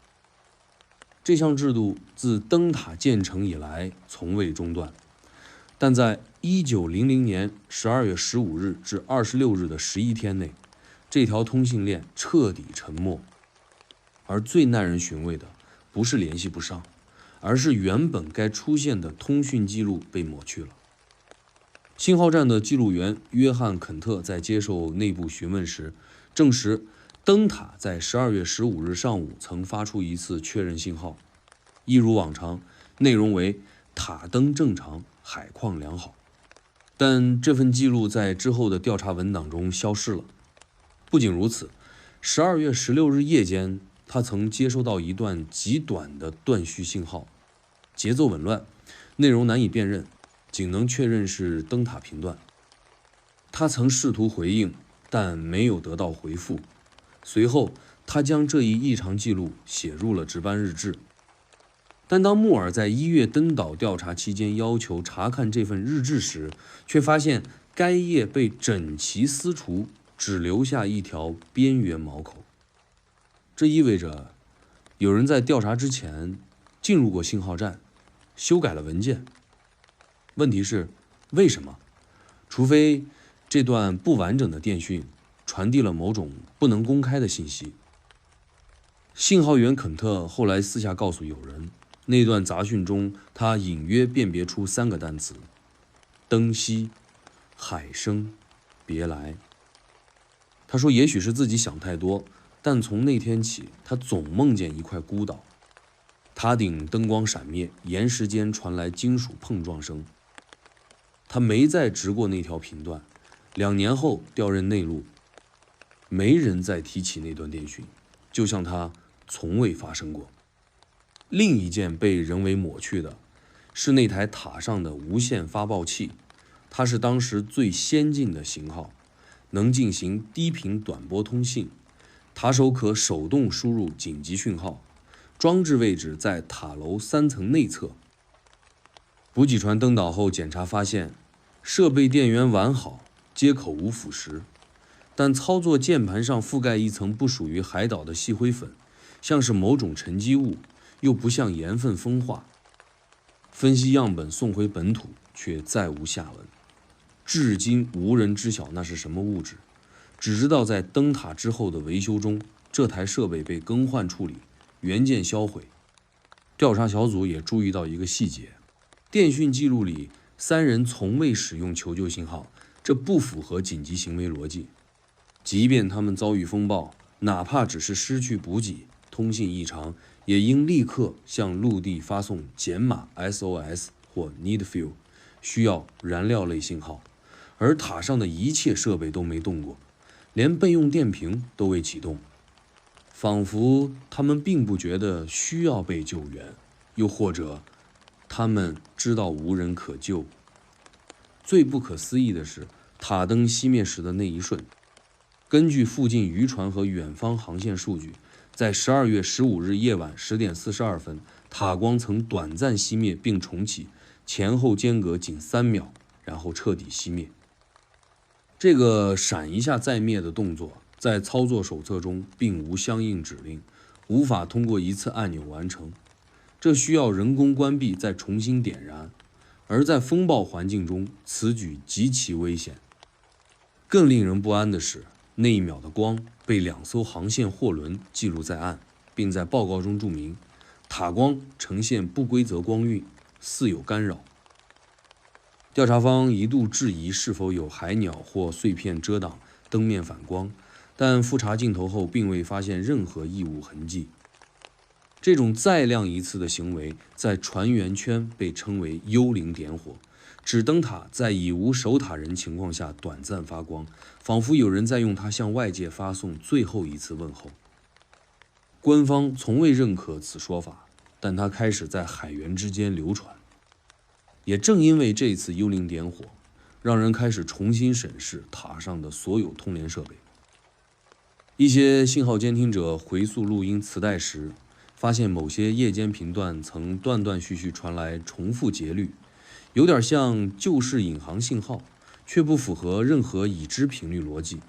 这项制度自灯塔建成以来从未中断，但在1900年12月15日至26日的11天内，这条通信链彻底沉没。而最耐人寻味的不是联系不上，而是原本该出现的通讯记录被抹去了。信号站的记录员约翰·肯特在接受内部询问时证实，灯塔在12月15日上午曾发出一次确认信号，一如往常，内容为塔灯正常，海况良好。但这份记录在之后的调查文档中消失了。不仅如此，12月16日夜间，他曾接收到一段极短的断续信号，节奏紊乱，内容难以辨认，仅能确认是灯塔频段。他曾试图回应，但没有得到回复。随后，他将这一异常记录写入了值班日志。但当穆尔在1月登岛调查期间要求查看这份日志时，却发现该页被整齐撕除，只留下一条边缘毛口。这意味着有人在调查之前进入过信号站，修改了文件。问题是，为什么？除非这段不完整的电讯传递了某种不能公开的信息。信号员肯特后来私下告诉友人，那段杂讯中他隐约辨别出3个单词：灯熄、海声、别来。他说也许是自己想太多，但从那天起，他总梦见一块孤岛。塔顶灯光闪灭，岩石间传来金属碰撞声。他没再直过那条频段。2年后调任内陆，没人再提起那段电讯，就像他从未发生过。另一件被人为抹去的是那台塔上的无线发报器，它是当时最先进的型号，能进行低频短波通信，塔手可手动输入紧急讯号，装置位置在塔楼3层内侧。补给船登岛后检查发现，设备电源完好，接口无腐蚀，但操作键盘上覆盖一层不属于海岛的细灰粉，像是某种沉积物，又不像盐分风化。分析样本送回本土，却再无下文，至今无人知晓那是什么物质，只知道在灯塔之后的维修中，这台设备被更换处理，元件销毁。调查小组也注意到一个细节，电讯记录里3人从未使用求救信号，这不符合紧急行为逻辑。即便他们遭遇风暴，哪怕只是失去补给、通信异常，也应立刻向陆地发送减码 SOS 或 Need Fuel， 需要燃料类信号。而塔上的一切设备都没动过，连备用电瓶都未启动，仿佛他们并不觉得需要被救援，又或者他们知道无人可救。最不可思议的是，塔灯熄灭时的那一瞬，根据附近渔船和远方航线数据，在12月15日夜晚10点42分，塔光曾短暂熄灭并重启，前后间隔仅3秒，然后彻底熄灭。这个闪一下再灭的动作，在操作手册中并无相应指令，无法通过一次按钮完成，这需要人工关闭再重新点燃。而在风暴环境中，此举极其危险。更令人不安的是，那一秒的光被2艘航线货轮记录在案，并在报告中注明，塔光呈现不规则光晕，似有干扰。调查方一度质疑是否有海鸟或碎片遮挡灯面反光，但复查镜头后并未发现任何异物痕迹。这种再亮一次的行为在船员圈被称为幽灵点火，指灯塔在已无守塔人情况下短暂发光，仿佛有人在用它向外界发送最后一次问候。官方从未认可此说法，但它开始在海员之间流传。也正因为这次幽灵点火，让人开始重新审视塔上的所有通联设备。一些信号监听者回溯录音磁带时，发现某些夜间频段曾断断续续传来重复节律，有点像旧式引航信号，却不符合任何已知频率逻辑。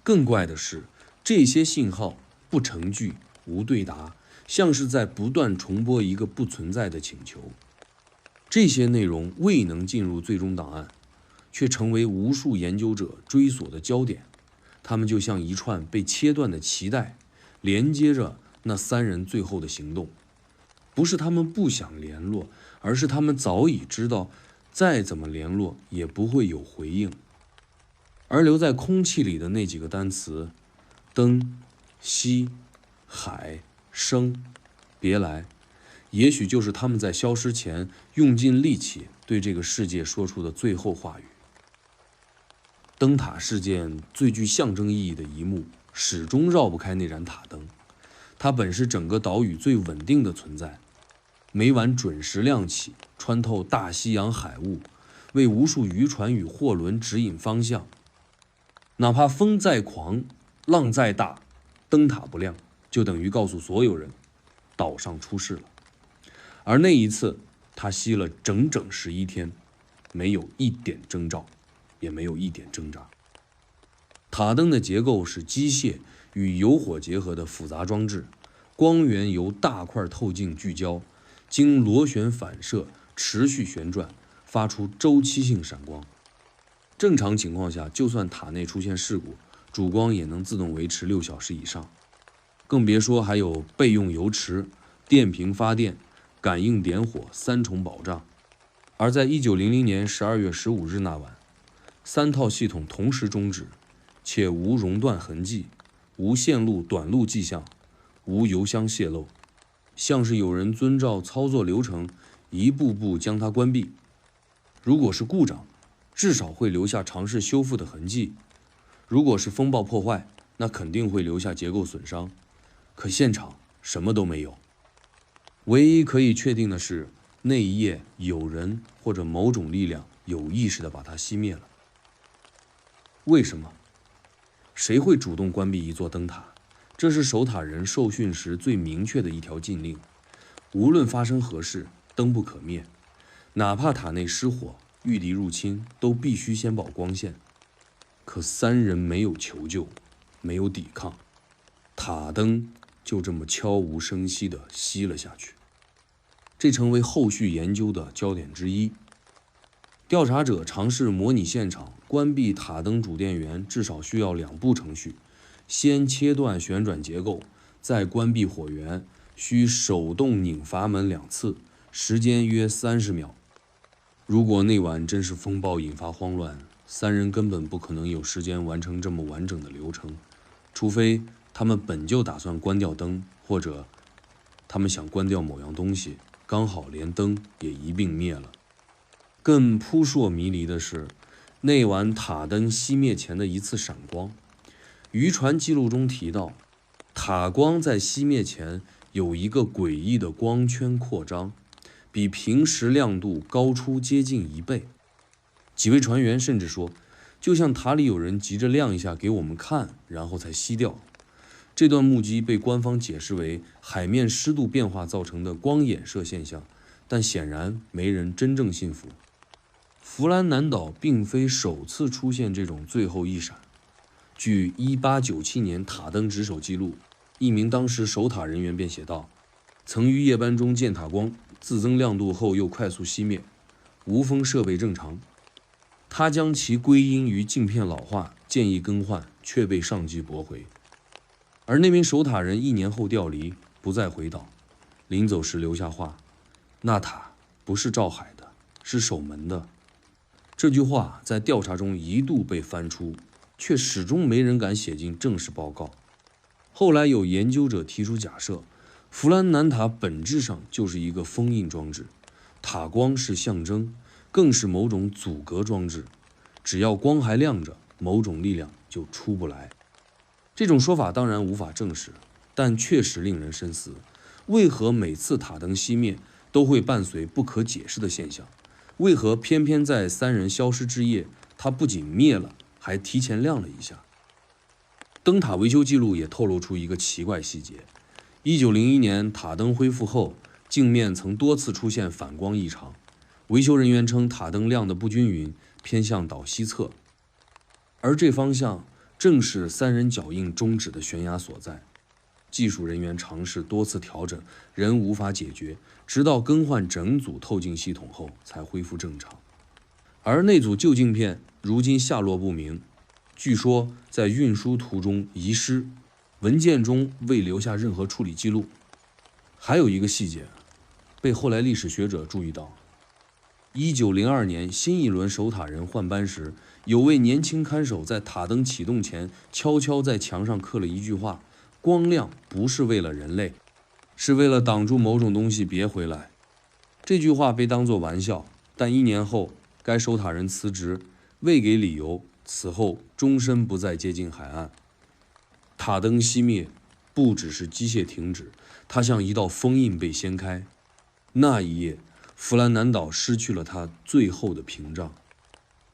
更怪的是，这些信号不成句、无对答，像是在不断重播一个不存在的请求。这些内容未能进入最终档案，却成为无数研究者追索的焦点。它们就像一串被切断的脐带，连接着那3人最后的行动。不是他们不想联络，而是他们早已知道，再怎么联络也不会有回应。而留在空气里的那几个单词，灯、息、海、生、别来，也许就是他们在消失前用尽力气对这个世界说出的最后话语。灯塔事件最具象征意义的一幕，始终绕不开那盏塔灯。它本是整个岛屿最稳定的存在，每晚准时亮起，穿透大西洋海雾，为无数渔船与货轮指引方向。哪怕风再狂，浪再大，灯塔不亮，就等于告诉所有人，岛上出事了。而那一次，它熄了整整11天，没有一点征兆，也没有一点挣扎。塔灯的结构是机械与油火结合的复杂装置，光源由大块透镜聚焦，经螺旋反射持续旋转，发出周期性闪光。正常情况下，就算塔内出现事故，主光也能自动维持6小时以上，更别说还有备用油池、电瓶发电、感应点火3重保障。而在1900年12月15日那晚，3套系统同时终止，且无熔断痕迹，无线路短路迹象，无油箱泄漏，像是有人遵照操作流程一步步将它关闭。如果是故障，至少会留下尝试修复的痕迹；如果是风暴破坏，那肯定会留下结构损伤。可现场什么都没有。唯一可以确定的是，那一夜有人或者某种力量有意识地把它熄灭了。为什么？谁会主动关闭一座灯塔？这是守塔人受训时最明确的一条禁令。无论发生何事，灯不可灭，哪怕塔内失火、遇敌入侵，都必须先保光线。可三人没有求救，没有抵抗，塔灯就这么悄无声息地熄了下去。这成为后续研究的焦点之一。调查者尝试模拟现场关闭塔灯主电源，至少需要2步程序：先切断旋转结构，再关闭火源，需手动拧阀门2次，时间约30秒。如果那晚真是风暴引发慌乱，三人根本不可能有时间完成这么完整的流程，除非他们本就打算关掉灯，或者他们想关掉某样东西，刚好连灯也一并灭了。更扑朔迷离的是，那晚塔灯熄灭前的一次闪光。渔船记录中提到，塔光在熄灭前有一个诡异的光圈扩张，比平时亮度高出接近1倍。几位船员甚至说，就像塔里有人急着亮一下给我们看，然后才熄掉。这段目击被官方解释为海面湿度变化造成的光衍射现象，但显然没人真正信服。弗兰南岛并非首次出现这种最后一闪。据1897年塔灯值守记录，一名当时守塔人员便写道：曾于夜班中见塔光自增亮度后又快速熄灭，无风设备正常。他将其归因于镜片老化，建议更换，却被上级驳回。而那名守塔人1年后调离，不再回岛，临走时留下话：那塔不是照海的，是守门的。这句话在调查中一度被翻出，却始终没人敢写进正式报告。后来有研究者提出假设，弗兰南塔本质上就是一个封印装置，塔光是象征，更是某种阻隔装置。只要光还亮着，某种力量就出不来。这种说法当然无法证实，但确实令人深思：为何每次塔灯熄灭都会伴随不可解释的现象？为何偏偏在三人消失之夜，它不仅灭了，还提前亮了一下？灯塔维修记录也透露出一个奇怪细节：1901年塔灯恢复后，镜面曾多次出现反光异常。维修人员称塔灯亮得不均匀，偏向岛西侧，而这方向正是三人脚印终止的悬崖所在。技术人员尝试多次调整，仍无法解决，直到更换整组透镜系统后才恢复正常。而那组旧镜片如今下落不明，据说在运输途中遗失，文件中未留下任何处理记录。还有一个细节被后来历史学者注意到：1902年新一轮守塔人换班时，有位年轻看守在塔灯启动前悄悄在墙上刻了一句话：光亮不是为了人类，是为了挡住某种东西别回来。这句话被当作玩笑，但1年后该守塔人辞职，未给理由，此后终身不再接近海岸。塔灯熄灭不只是机械停止，它像一道封印被掀开。那一夜，弗兰南岛失去了它最后的屏障，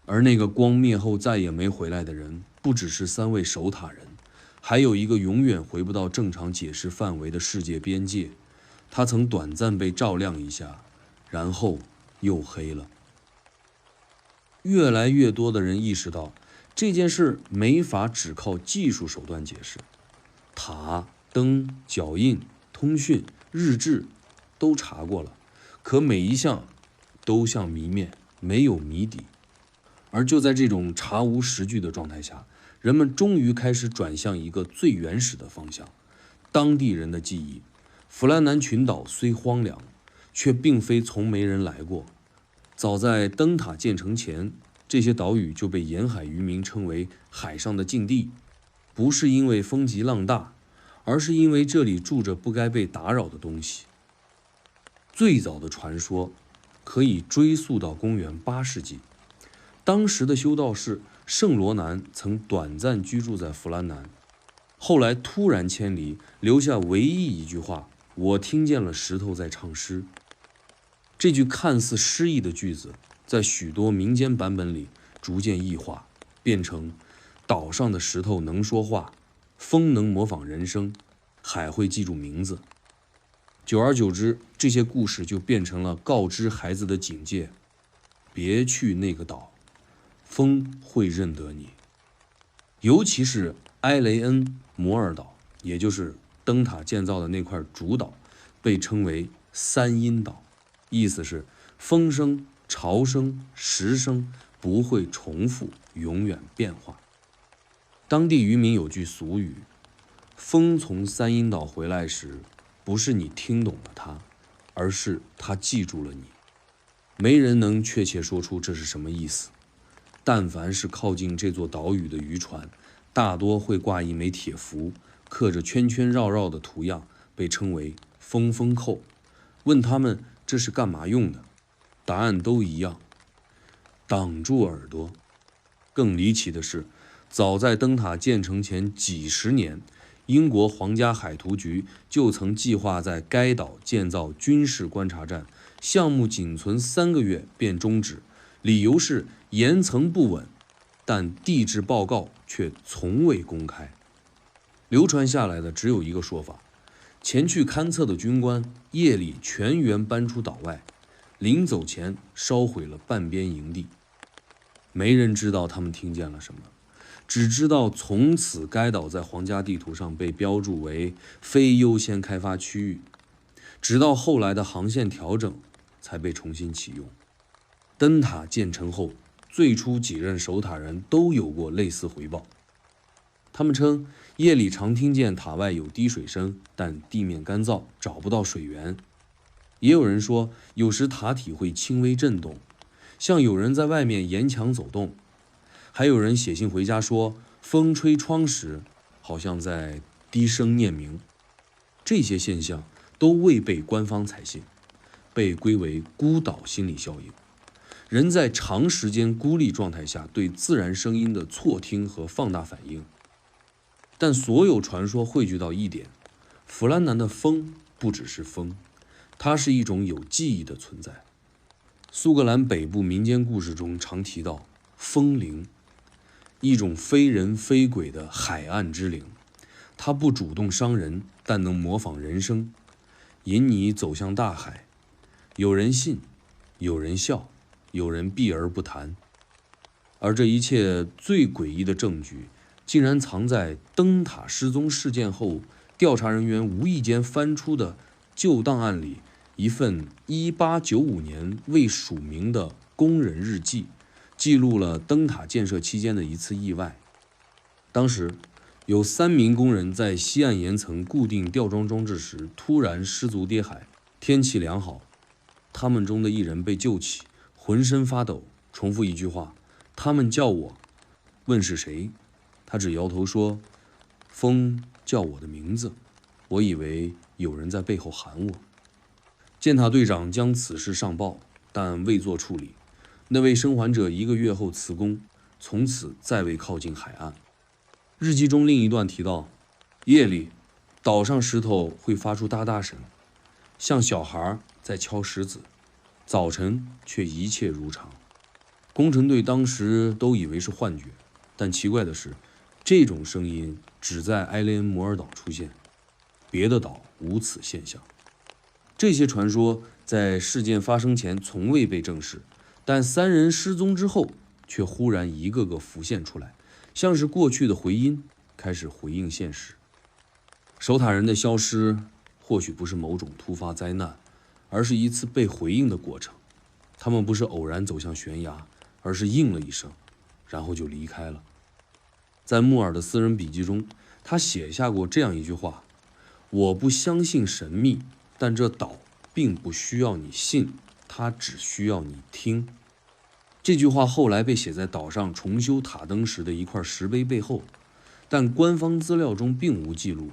而那个光灭后再也没回来的人，不只是3位守塔人，还有一个永远回不到正常解释范围的世界边界。它曾短暂被照亮一下，然后又黑了。越来越多的人意识到，这件事没法只靠技术手段解释。塔、灯、脚印、通讯、日志都查过了，可每一项都像谜面，没有谜底。而就在这种查无实据的状态下，人们终于开始转向一个最原始的方向：当地人的记忆。弗兰南群岛虽荒凉，却并非从没人来过。早在灯塔建成前，这些岛屿就被沿海渔民称为海上的禁地。不是因为风急浪大，而是因为这里住着不该被打扰的东西。最早的传说可以追溯到公元8世纪，当时的修道士圣罗南曾短暂居住在弗兰南，后来突然迁离，留下唯一一句话：我听见了石头在唱诗。这句看似诗意的句子，在许多民间版本里逐渐异化，变成岛上的石头能说话，风能模仿人声，海会记住名字。久而久之，这些故事就变成了告知孩子的警戒：别去那个岛，风会认得你。尤其是埃雷恩摩尔岛，也就是灯塔建造的那块主岛，被称为三阴岛，意思是风声、潮声、时声不会重复，永远变化。当地渔民有句俗语：风从三阴岛回来时，不是你听懂了它，而是它记住了你。没人能确切说出这是什么意思，但凡是靠近这座岛屿的渔船，大多会挂一枚铁符，刻着圈圈绕绕的图样，被称为风风扣。问他们这是干嘛用的，答案都一样：挡住耳朵。更离奇的是，早在灯塔建成前几十年，英国皇家海图局就曾计划在该岛建造军事观察站，项目仅存3个月便终止，理由是岩层不稳，但地质报告却从未公开。流传下来的只有一个说法：前去勘测的军官夜里全员搬出岛外，临走前烧毁了半边营地。没人知道他们听见了什么，只知道从此该岛在皇家地图上被标注为非优先开发区域，直到后来的航线调整才被重新启用。灯塔建成后，最初几任守塔人都有过类似回报。他们称夜里常听见塔外有滴水声，但地面干燥，找不到水源。也有人说，有时塔体会轻微震动，像有人在外面沿墙走动。还有人写信回家说，风吹窗时好像在低声念名。这些现象都未被官方采信，被归为孤岛心理效应。人在长时间孤立状态下对自然声音的错听和放大反应。但所有传说汇聚到一点：弗兰南的风不只是风，它是一种有记忆的存在。苏格兰北部民间故事中常提到风灵，一种非人非鬼的海岸之灵，它不主动伤人，但能模仿人声，引你走向大海。有人信，有人笑，有人避而不谈。而这一切最诡异的证据，竟然藏在灯塔失踪事件后，调查人员无意间翻出的旧档案里一份1895年未署名的工人日记，记录了灯塔建设期间的一次意外。当时有3名工人在西岸岩层固定吊装装置时突然失足跌海，天气良好，他们中的一人被救起，浑身发抖，重复一句话：他们叫我。问是谁，他只摇头说：风叫我的名字，我以为有人在背后喊我。建塔队长将此事上报，但未作处理。那位生还者1个月后辞工，从此再未靠近海岸。日记中另一段提到，夜里岛上石头会发出哒哒声，像小孩在敲石子，早晨却一切如常。工程队当时都以为是幻觉，但奇怪的是，这种声音只在埃雷恩摩尔岛出现，别的岛无此现象。这些传说在事件发生前从未被证实，但3人失踪之后，却忽然一个个浮现出来，像是过去的回音开始回应现实。守塔人的消失或许不是某种突发灾难，而是一次被回应的过程。他们不是偶然走向悬崖，而是应了一声，然后就离开了。在穆尔的私人笔记中，他写下过这样一句话：我不相信神秘，但这岛并不需要你信，它只需要你听。这句话后来被写在岛上重修塔灯时的一块石碑背后，但官方资料中并无记录，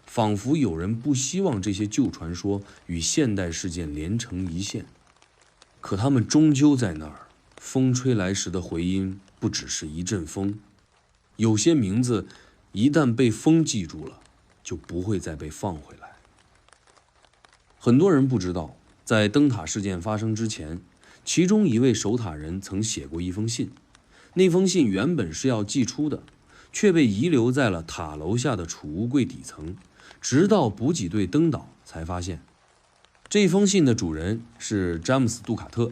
仿佛有人不希望这些旧传说与现代事件连成一线。可他们终究在那儿，风吹来时的回音不只是一阵风。有些名字一旦被风记住了，就不会再被放回来。很多人不知道，在灯塔事件发生之前，其中一位守塔人曾写过一封信，那封信原本是要寄出的，却被遗留在了塔楼下的储物柜底层，直到补给队登岛才发现。这封信的主人是詹姆斯·杜卡特，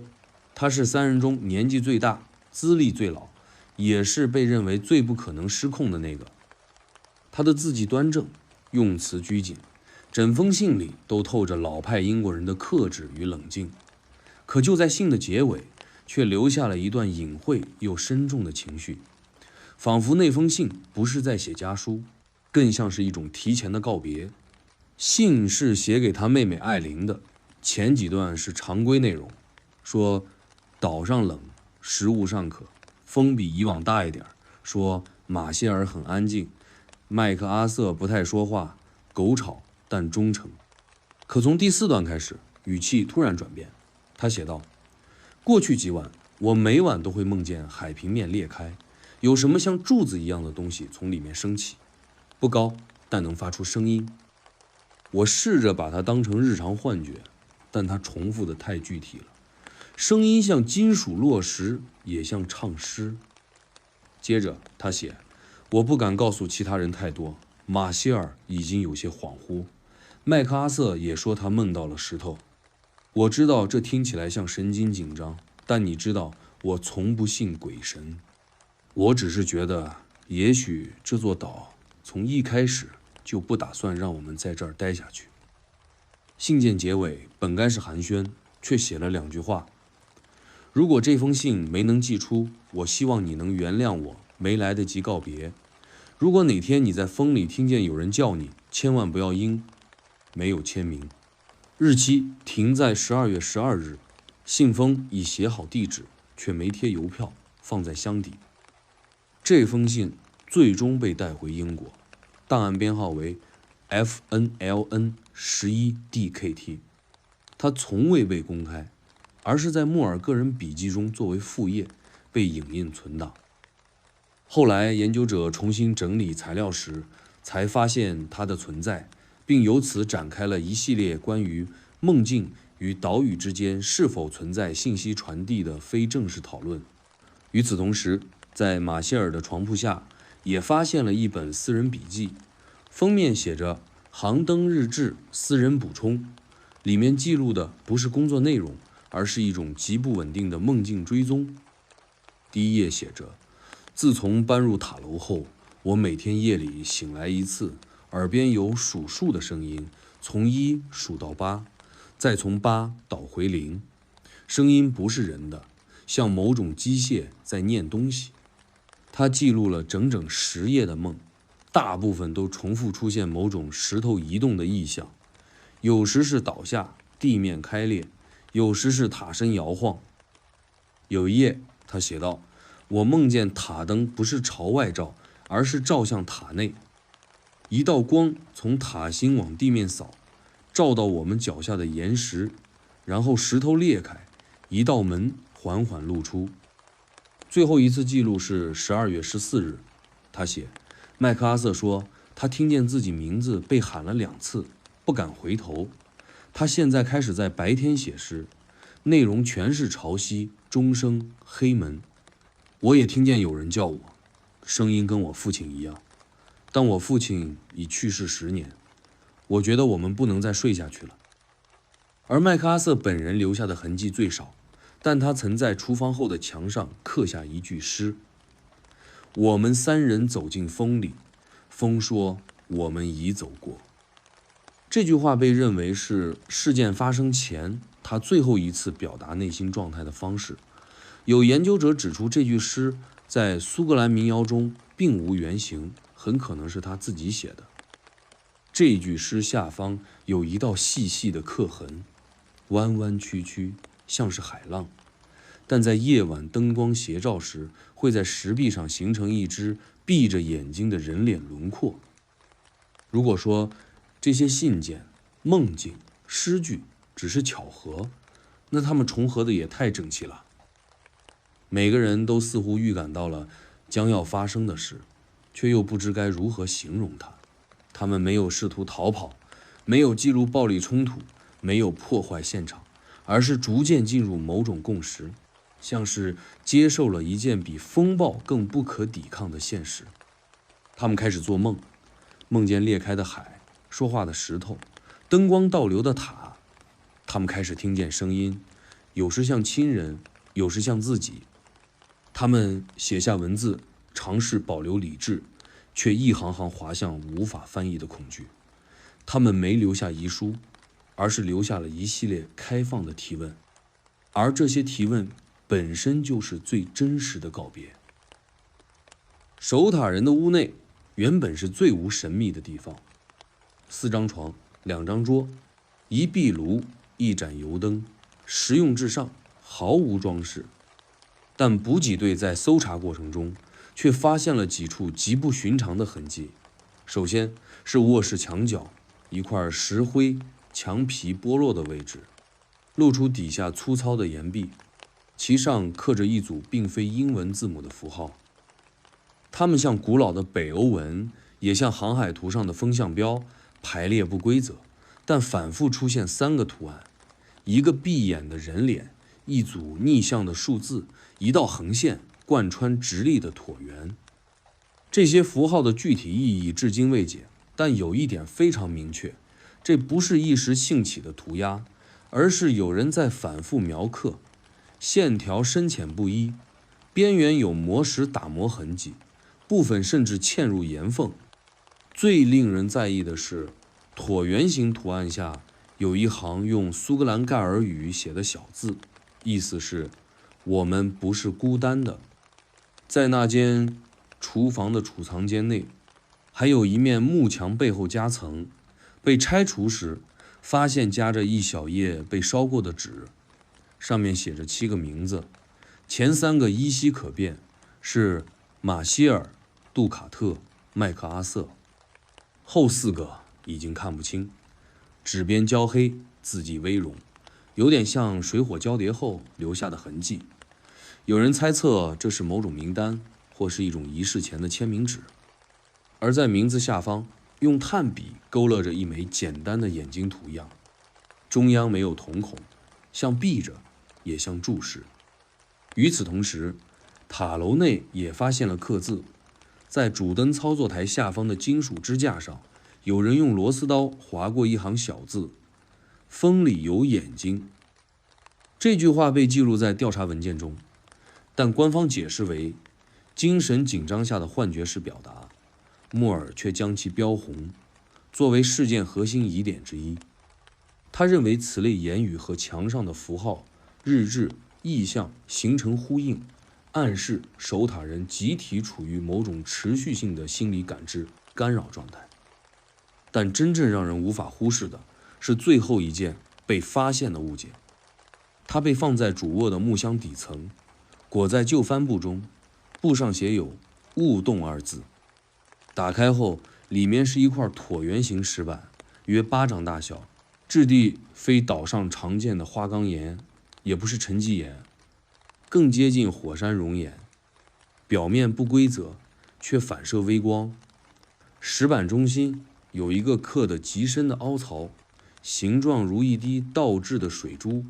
他是三人中年纪最大、资历最老，也是被认为最不可能失控的那个。他的字迹端正，用词拘谨，整封信里都透着老派英国人的克制与冷静。可就在信的结尾，却留下了一段隐晦又深重的情绪，仿佛那封信不是在写家书，更像是一种提前的告别。信是写给他妹妹艾琳的，前几段是常规内容，说岛上冷，食物尚可，风比以往大一点，说马歇尔很安静，麦克阿瑟不太说话，狗吵但忠诚。可从第4段开始，语气突然转变，他写道：过去几晚，我每晚都会梦见海平面裂开，有什么像柱子一样的东西从里面升起，不高，但能发出声音。我试着把它当成日常幻觉，但它重复的太具体了，声音像金属落石，也像唱诗。接着他写：我不敢告诉其他人太多，马歇尔已经有些恍惚，麦克阿瑟也说他梦到了石头。我知道这听起来像神经紧张，但你知道我从不信鬼神。我只是觉得，也许这座岛从一开始就不打算让我们在这儿待下去。信件结尾本该是寒暄，却写了2句话：如果这封信没能寄出，我希望你能原谅我没来得及告别。如果哪天你在风里听见有人叫你，千万不要应。没有签名，日期停在12月12日，信封已写好地址，却没贴邮票，放在箱底。这封信最终被带回英国，档案编号为 FNLN11DKT， 它从未被公开，而是在莫尔个人笔记中作为副页被影印存档。后来研究者重新整理材料时，才发现它的存在，并由此展开了一系列关于梦境与岛屿之间是否存在信息传递的非正式讨论。与此同时，在马歇尔的床铺下也发现了一本私人笔记，封面写着航登日志私人补充，里面记录的不是工作内容，而是一种极不稳定的梦境追踪。第1页写着：自从搬入塔楼后，我每天夜里醒来一次，耳边有数数的声音，从1数到8，再从8倒回0。声音不是人的，像某种机械在念东西。它记录了整整10页的梦，大部分都重复出现某种石头移动的异象，有时是倒下，地面开裂，有时是塔身摇晃。有一页他写道：我梦见塔灯不是朝外照，而是照向塔内，一道光从塔心往地面扫，照到我们脚下的岩石，然后石头裂开，一道门缓缓露出。最后一次记录是12月14日，他写：麦克阿瑟说他听见自己名字被喊了2次，不敢回头。他现在开始在白天写诗，内容全是潮汐、钟声、黑门。我也听见有人叫我，声音跟我父亲一样，但我父亲已去世10年。我觉得我们不能再睡下去了。而麦克阿瑟本人留下的痕迹最少，但他曾在厨房后的墙上刻下一句诗：我们3人走进风里，风说我们已走过。这句话被认为是事件发生前他最后一次表达内心状态的方式。有研究者指出，这句诗在苏格兰民谣中并无原型，很可能是他自己写的。这句诗下方有一道细细的刻痕，弯弯曲曲，像是海浪，但在夜晚灯光斜照时，会在石壁上形成一只闭着眼睛的人脸轮廓。如果说这些信件、梦境、诗句只是巧合，那它们重合的也太整齐了。每个人都似乎预感到了将要发生的事，却又不知该如何形容它。他们没有试图逃跑，没有记录暴力冲突，没有破坏现场，而是逐渐进入某种共识，像是接受了一件比风暴更不可抵抗的现实。他们开始做梦，梦见裂开的海，说话的石头，灯光倒流的塔。他们开始听见声音，有时像亲人，有时像自己。他们写下文字，尝试保留理智，却一行行滑向无法翻译的恐惧。他们没留下遗书，而是留下了一系列开放的提问，而这些提问本身就是最真实的告别。守塔人的屋内原本是最无神秘的地方，4张床，2张桌，一壁炉，一盏油灯，实用至上，毫无装饰。但补给队在搜查过程中却发现了几处极不寻常的痕迹。首先是卧室墙角一块石灰墙皮剥落的位置，露出底下粗糙的岩壁，其上刻着一组并非英文字母的符号。它们像古老的北欧文，也像航海图上的风向标，排列不规则，但反复出现3个图案：一个闭眼的人脸，一组逆向的数字，一道横线贯穿直立的椭圆。这些符号的具体意义至今未解，但有一点非常明确，这不是一时兴起的涂鸦，而是有人在反复描刻，线条深浅不一，边缘有磨石打磨痕迹，部分甚至嵌入岩缝。最令人在意的是，椭圆形图案下有一行用苏格兰盖尔语写的小字，意思是我们不是孤单的。在那间厨房的储藏间内，还有一面幕墙背后夹层，被拆除时发现夹着一小页被烧过的纸，上面写着7个名字，前3个依稀可辨，是马歇尔、杜卡特、麦克阿瑟，后4个已经看不清，纸边焦黑，字迹微融，有点像水火交叠后留下的痕迹。有人猜测这是某种名单，或是一种仪式前的签名纸。而在名字下方，用炭笔勾勒着一枚简单的眼睛图样，中央没有瞳孔，像闭着，也像注视。与此同时，塔楼内也发现了刻字，在主灯操作台下方的金属支架上，有人用螺丝刀划过一行小字：风里有眼睛。这句话被记录在调查文件中，但官方解释为精神紧张下的幻觉式表达，莫尔却将其标红，作为事件核心疑点之一。他认为此类言语和墙上的符号、日志、意象形成呼应，暗示守塔人集体处于某种持续性的心理感知干扰状态。但真正让人无法忽视的是最后一件被发现的物件，它被放在主卧的木箱底层，裹在旧帆布中，布上写有“勿动”2字。打开后，里面是一块椭圆形石板，约巴掌大小，质地非岛上常见的花岗岩，也不是沉积岩，更接近火山熔岩，表面不规则，却反射微光。石板中心有一个刻得极深的凹槽，形状如一滴倒置的水珠。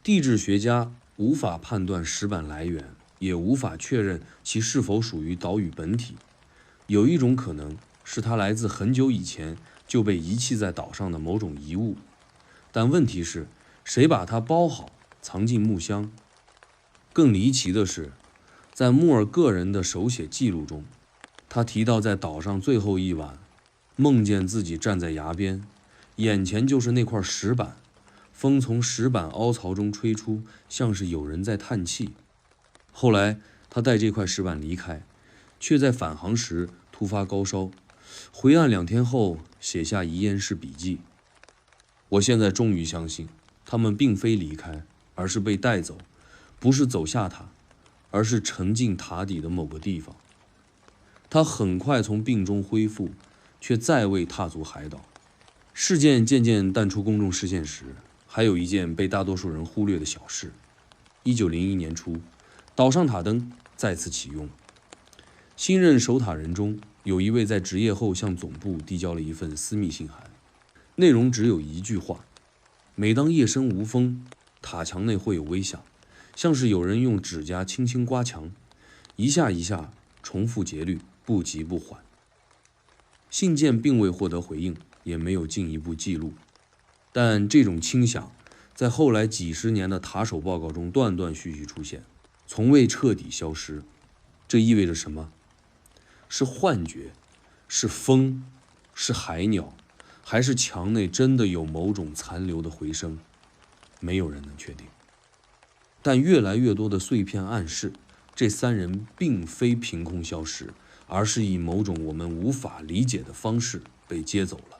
地质学家无法判断石板来源，也无法确认其是否属于岛屿本体。有一种可能是它来自很久以前就被遗弃在岛上的某种遗物，但问题是，谁把它包好，藏进木箱？更离奇的是，在穆尔个人的手写记录中，他提到在岛上最后一晚，梦见自己站在崖边，眼前就是那块石板，风从石板凹槽中吹出，像是有人在叹气。后来他带这块石板离开，却在返航时突发高烧，回岸2天后写下遗言式笔记。我现在终于相信，他们并非离开，而是被带走，不是走下塔，而是沉进塔底的某个地方。他很快从病中恢复，却再未踏足海岛。事件渐渐淡出公众视线时，还有一件被大多数人忽略的小事。1901年初，岛上塔灯再次启用。新任守塔人中有一位在职业后向总部递交了一份私密信函，内容只有一句话：每当夜深无风，塔墙内会有微响，像是有人用指甲轻轻刮墙，一下一下重复节律，不急不缓。信件并未获得回应，也没有进一步记录，但这种轻响在后来几十年的塔守报告中断断续续出现，从未彻底消失。这意味着什么？是幻觉？是风？是海鸟？还是墙内真的有某种残留的回声？没有人能确定。但越来越多的碎片暗示，这三人并非凭空消失，而是以某种我们无法理解的方式被接走了。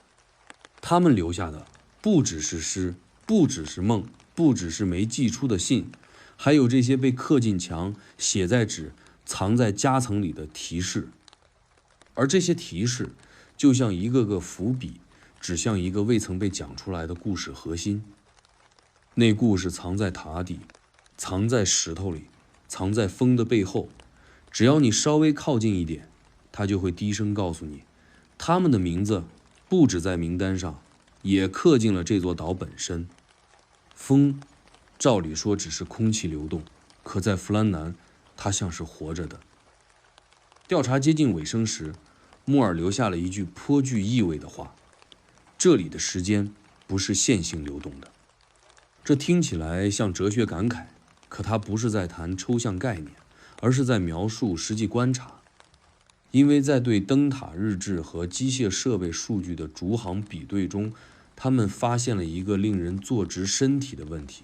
他们留下的不只是诗，不只是梦，不只是没寄出的信，还有这些被刻进墙、写在纸、藏在夹层里的提示。而这些提示就像一个个伏笔，指向一个未曾被讲出来的故事核心。那故事藏在塔底，藏在石头里，藏在风的背后。只要你稍微靠近一点，它就会低声告诉你，他们的名字不只在名单上，也刻进了这座岛本身。风，照理说只是空气流动，可在弗兰南，它像是活着的。调查接近尾声时，莫尔留下了一句颇具意味的话：这里的时间不是线性流动的。这听起来像哲学感慨，可他不是在谈抽象概念，而是在描述实际观察。因为在对灯塔日志和机械设备数据的逐行比对中，他们发现了一个令人坐直身体的问题：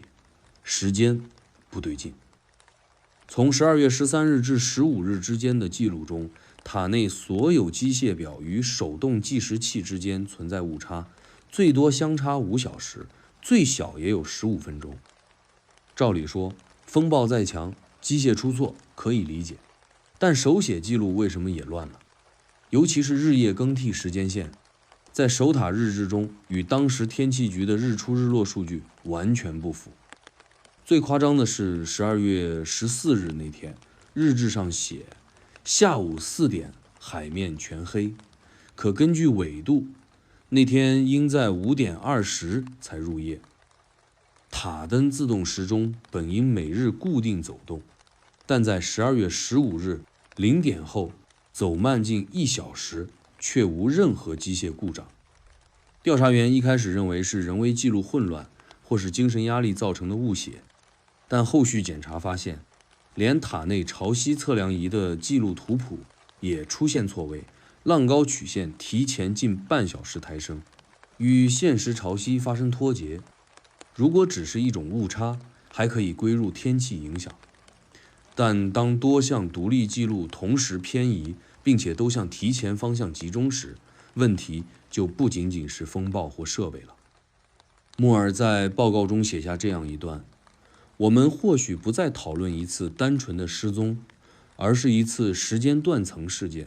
时间不对劲。从12月13日至15日之间的记录中，塔内所有机械表与手动计时器之间存在误差，最多相差5小时，最小也有15分钟。照理说，风暴再强，机械出错可以理解，但手写记录为什么也乱了？尤其是日夜更替时间线，在守塔日志中与当时天气局的日出日落数据完全不符。最夸张的是12月14日那天，日志上写下午4点海面全黑，可根据纬度，那天应在5点20才入夜。塔灯自动时钟本应每日固定走动，但在12月15日0点后走慢近1小时，却无任何机械故障。调查员一开始认为是人为记录混乱，或是精神压力造成的误写，但后续检查发现，连塔内潮汐测量仪的记录图谱也出现错位，浪高曲线提前近半小时抬升，与现实潮汐发生脱节。如果只是一种误差，还可以归入天气影响，但当多项独立记录同时偏移，并且都向提前方向集中时，问题就不仅仅是风暴或设备了。莫尔在报告中写下这样一段：我们或许不再讨论一次单纯的失踪，而是一次时间断层事件。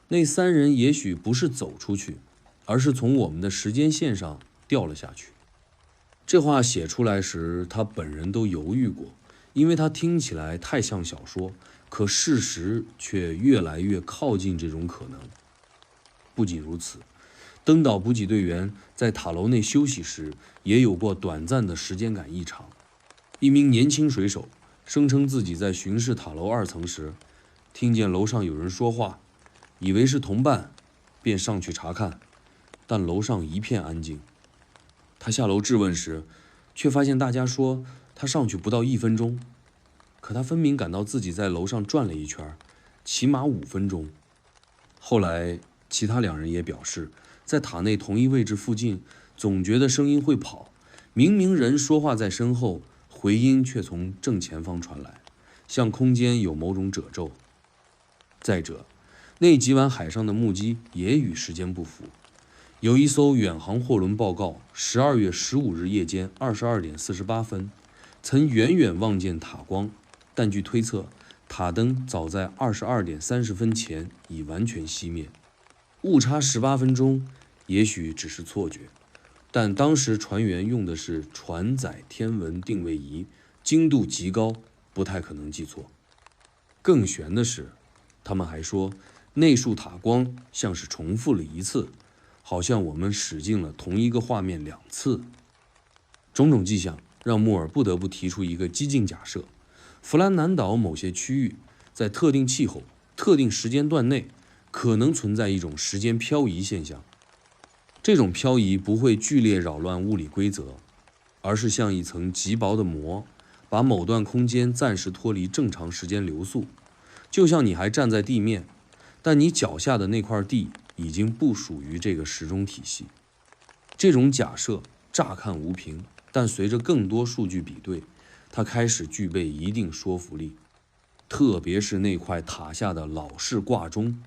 那3人也许不是走出去，而是从我们的时间线上掉了下去。这话写出来时，他本人都犹豫过，因为他听起来太像小说，可事实却越来越靠近这种可能。不仅如此，登岛补给队员在塔楼内休息时，也有过短暂的时间感异常。一名年轻水手声称自己在巡视塔楼2层时，听见楼上有人说话，以为是同伴，便上去查看，但楼上一片安静。他下楼质问时，却发现大家说他上去不到1分钟，可他分明感到自己在楼上转了一圈，起码5分钟。后来其他2人也表示，在塔内同一位置附近，总觉得声音会跑，明明人说话在身后，回音却从正前方传来，像空间有某种褶皱。再者，那几晚海上的目击也与时间不符。有一艘远航货轮报告，12月15日夜间22点48分，曾远远望见塔光，但据推测，塔灯早在22点30分前已完全熄灭，误差18分钟也许只是错觉。但当时船员用的是船载天文定位仪，精度极高，不太可能记错。更悬的是，他们还说那束塔光像是重复了一次，好像我们使尽了同一个画面2次。种种迹象让穆尔不得不提出一个激进假设：弗兰南岛某些区域在特定气候、特定时间段内可能存在一种时间漂移现象。这种漂移不会剧烈扰乱物理规则，而是像一层极薄的膜，把某段空间暂时脱离正常时间流速，就像你还站在地面，但你脚下的那块地已经不属于这个时钟体系。这种假设乍看无凭，但随着更多数据比对，它开始具备一定说服力。特别是那块塔下的老式挂钟，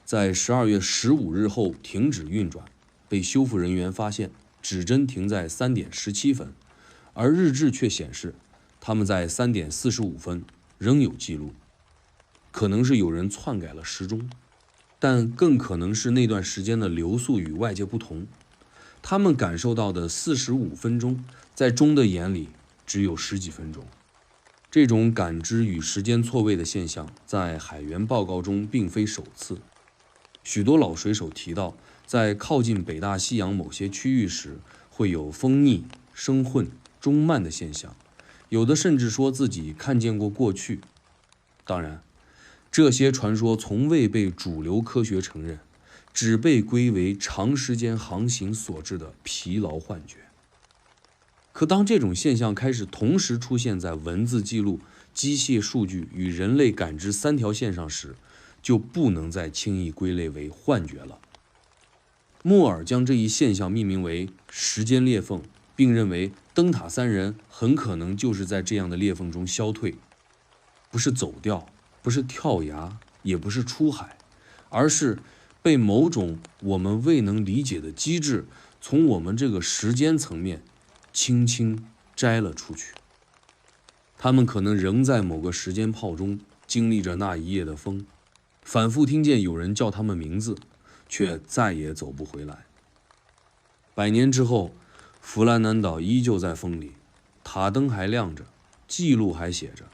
在12月15日后停止运转，被修复人员发现指针停在3点17分，而日志却显示他们在3点45分仍有记录。可能是有人篡改了时钟，但更可能是那段时间的流速与外界不同。他们感受到的45分钟，在钟的眼里只有10几分钟。这种感知与时间错位的现象，在海员报告中并非首次。许多老水手提到，在靠近北大西洋某些区域时，会有风逆、生混、钟慢的现象，有的甚至说自己看见过过去。当然，这些传说从未被主流科学承认，只被归为长时间航行所致的疲劳幻觉。可当这种现象开始同时出现在文字记录、机械数据与人类感知3条线上时，就不能再轻易归类为幻觉了。莫尔将这一现象命名为时间裂缝，并认为灯塔3人很可能就是在这样的裂缝中消退，不是走掉，不是跳崖，也不是出海，而是被某种我们未能理解的机制从我们这个时间层面轻轻摘了出去。他们可能仍在某个时间泡中经历着那一夜的风，反复听见有人叫他们名字，却再也走不回来。100年之后，弗兰南岛依旧在风里，塔灯还亮着，记录还写着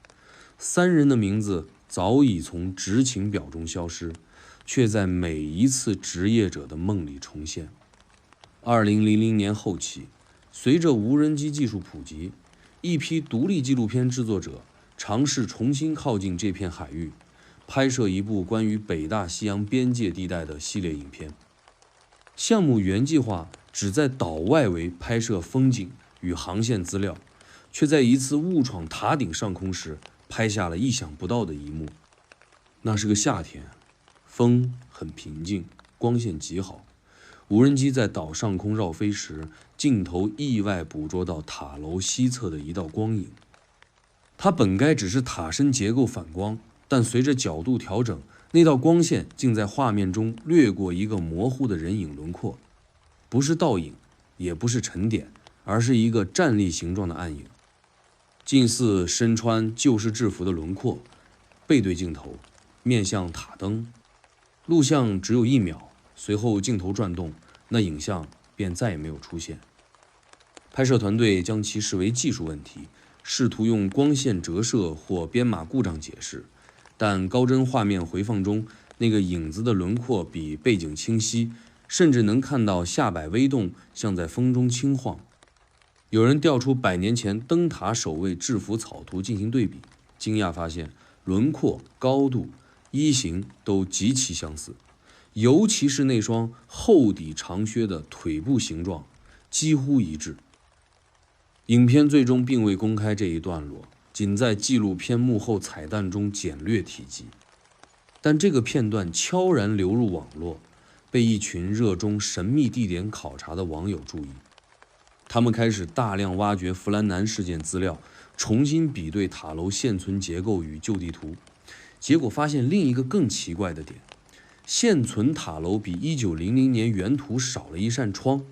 ，3人的名字早已从执勤表中消失，却在每一次职业者的梦里重现。2000年后期，随着无人机技术普及，一批独立纪录片制作者尝试重新靠近这片海域，拍摄一部关于北大西洋边界地带的系列影片。项目原计划只在岛外围拍摄风景与航线资料，却在一次误闯塔顶上空时拍下了意想不到的一幕。那是个夏天，风很平静，光线极好。无人机在岛上空绕飞时，镜头意外捕捉到塔楼西侧的一道光影。它本该只是塔身结构反光，但随着角度调整，那道光线竟在画面中掠过一个模糊的人影轮廓，不是倒影，也不是沉点，而是一个站立形状的暗影，近似身穿旧式制服的轮廓，背对镜头，面向塔灯。录像只有1秒，随后镜头转动，那影像便再也没有出现。拍摄团队将其视为技术问题，试图用光线折射或编码故障解释，但高帧画面回放中，那个影子的轮廓比背景清晰，甚至能看到下摆微动，像在风中轻晃。有人调出100年前灯塔守卫制服草图进行对比，惊讶发现轮廓、高度、衣型都极其相似，尤其是那双厚底长靴的腿部形状几乎一致。影片最终并未公开这一段落，仅在纪录片幕后彩蛋中简略提及。但这个片段悄然流入网络，被一群热衷神秘地点考察的网友注意。他们开始大量挖掘弗兰南事件资料，重新比对塔楼现存结构与旧地图，结果发现另一个更奇怪的点：现存塔楼比1900年原图少了一扇窗。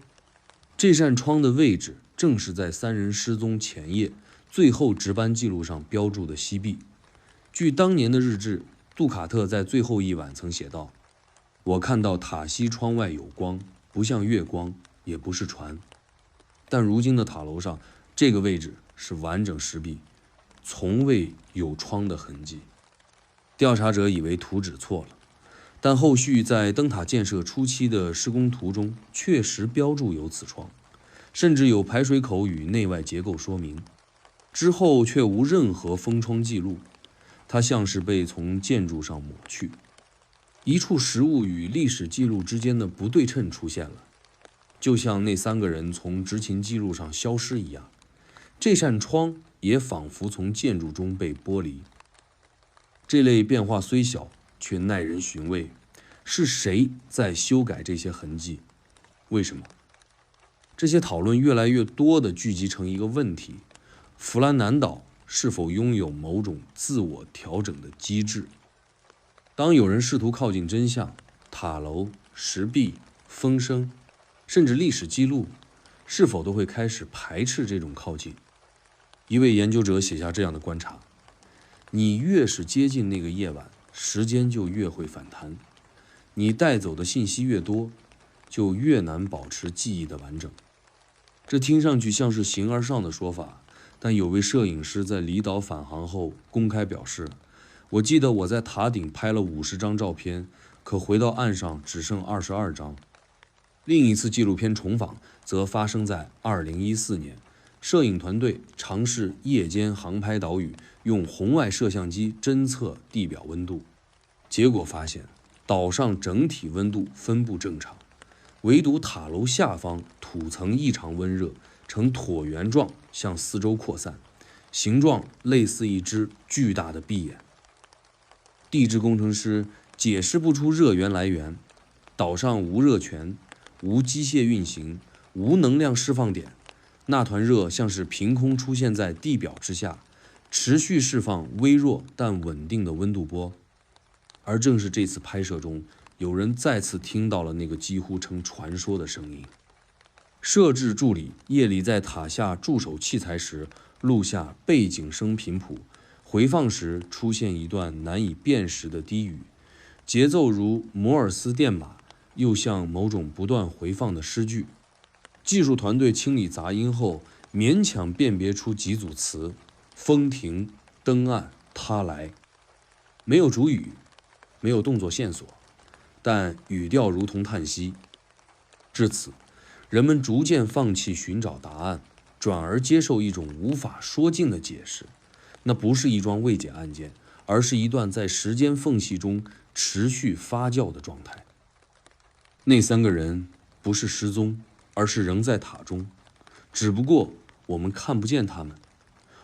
这扇窗的位置正是在3人失踪前夜最后值班记录上标注的西壁。据当年的日志，杜卡特在最后一晚曾写道：“我看到塔西窗外有光，不像月光，也不是船。”但如今的塔楼上，这个位置是完整石壁，从未有窗的痕迹。调查者以为图纸错了，但后续在灯塔建设初期的施工图中确实标注有此窗，甚至有排水口与内外结构说明，之后却无任何封窗记录，它像是被从建筑上抹去。一处实物与历史记录之间的不对称出现了，就像那3个人从执勤记录上消失一样，这扇窗也仿佛从建筑中被剥离。这类变化虽小，却耐人寻味。是谁在修改这些痕迹？为什么？这些讨论越来越多地聚集成一个问题：弗兰南岛是否拥有某种自我调整的机制？当有人试图靠近真相，塔楼、石壁、风声，甚至历史记录，是否都会开始排斥这种靠近？一位研究者写下这样的观察：你越是接近那个夜晚，时间就越会反弹。你带走的信息越多，就越难保持记忆的完整。这听上去像是形而上的说法，但有位摄影师在离岛返航后公开表示：“我记得我在塔顶拍了50张照片，可回到岸上只剩22张。”另一次纪录片重访则发生在2014年，摄影团队尝试夜间航拍岛屿，用红外摄像机侦测地表温度，结果发现岛上整体温度分布正常，唯独塔楼下方土层异常温热，呈椭圆状向四周扩散，形状类似一只巨大的闭眼。地质工程师解释不出热源来源，岛上无热泉，无机械运行，无能量释放点，那团热像是凭空出现在地表之下，持续释放微弱但稳定的温度波。而正是这次拍摄中，有人再次听到了那个几乎成传说的声音。摄制助理夜里在塔下驻守器材时，录下背景声频谱，回放时出现一段难以辨识的低语，节奏如摩尔斯电码，又像某种不断回放的诗句。技术团队清理杂音后，勉强辨别出几组词：风停、登岸、他来。没有主语，没有动作线索，但语调如同叹息。至此，人们逐渐放弃寻找答案，转而接受一种无法说尽的解释。那不是一桩未解案件，而是一段在时间缝隙中持续发酵的状态。那3个人不是失踪，而是仍在塔中，只不过我们看不见他们。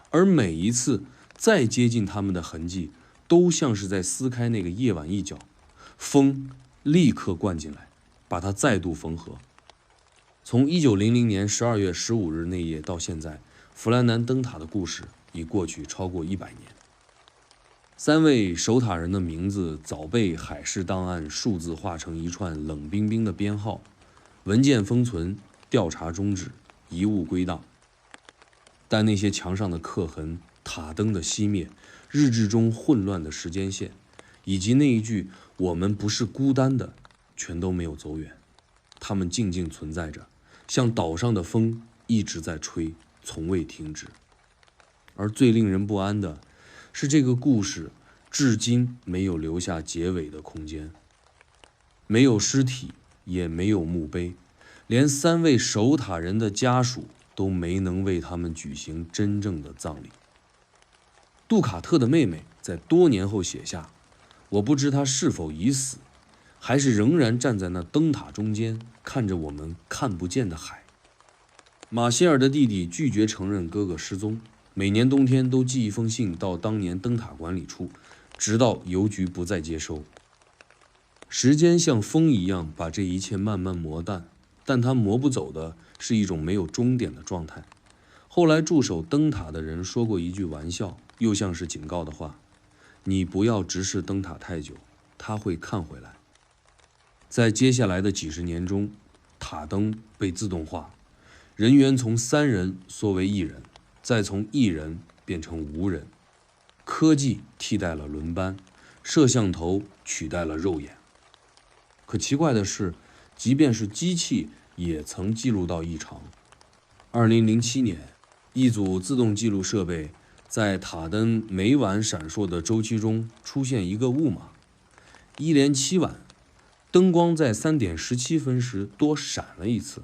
而每一次再接近他们的痕迹，都像是在撕开那个夜晚一角，风立刻灌进来，把它再度缝合。从1900年12月15日那夜到现在，弗兰南灯塔的故事已过去超过100年。3位守塔人的名字早被海事档案数字化成一串冷冰冰的编号，文件封存，调查终止，遗物归档。但那些墙上的刻痕、塔灯的熄灭、日志中混乱的时间线，以及那一句“我们不是孤单的”，全都没有走远。它们静静存在着，像岛上的风一直在吹，从未停止。而最令人不安的是，这个故事至今没有留下结尾的空间，没有尸体，也没有墓碑，连3位守塔人的家属都没能为他们举行真正的葬礼。杜卡特的妹妹在多年后写下：“我不知他是否已死，还是仍然站在那灯塔中间，看着我们看不见的海。”马歇尔的弟弟拒绝承认哥哥失踪，每年冬天都寄一封信到当年灯塔管理处，直到邮局不再接收。时间像风一样把这一切慢慢磨淡，但它磨不走的是一种没有终点的状态。后来驻守灯塔的人说过一句玩笑，又像是警告的话：“你不要直视灯塔太久，它会看回来。”在接下来的几十年中，塔灯被自动化，人员从3人缩为1人，再从一人变成无人。科技替代了轮班，摄像头取代了肉眼。可奇怪的是，即便是机器也曾记录到异常。2007年，一组自动记录设备在塔灯每晚闪烁的周期中出现一个误码，一连7晚，灯光在3点17分时多闪了一次。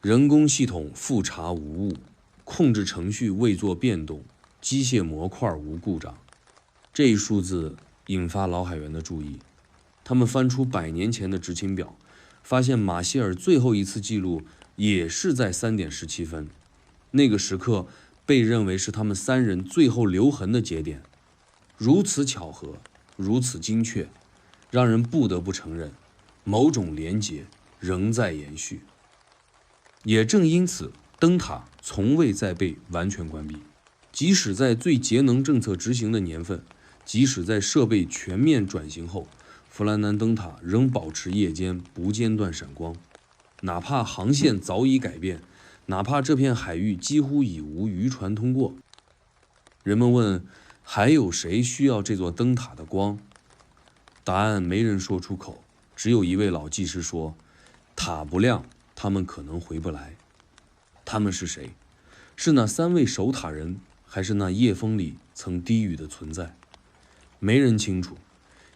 人工系统复查无误，控制程序未做变动，机械模块无故障。这一数字引发老海员的注意，他们翻出100年前的执勤表，发现马歇尔最后一次记录也是在3点17分，那个时刻被认为是他们3人最后留痕的节点。如此巧合，如此精确，让人不得不承认，某种连结仍在延续。也正因此，灯塔从未再被完全关闭。即使在最节能政策执行的年份，即使在设备全面转型后，弗兰南灯塔仍保持夜间不间断闪光。哪怕航线早已改变，哪怕这片海域几乎已无渔船通过，人们问：还有谁需要这座灯塔的光？答案没人说出口，只有一位老技师说：塔不亮，他们可能回不来。他们是谁？是那3位守塔人，还是那夜风里曾低语的存在？没人清楚。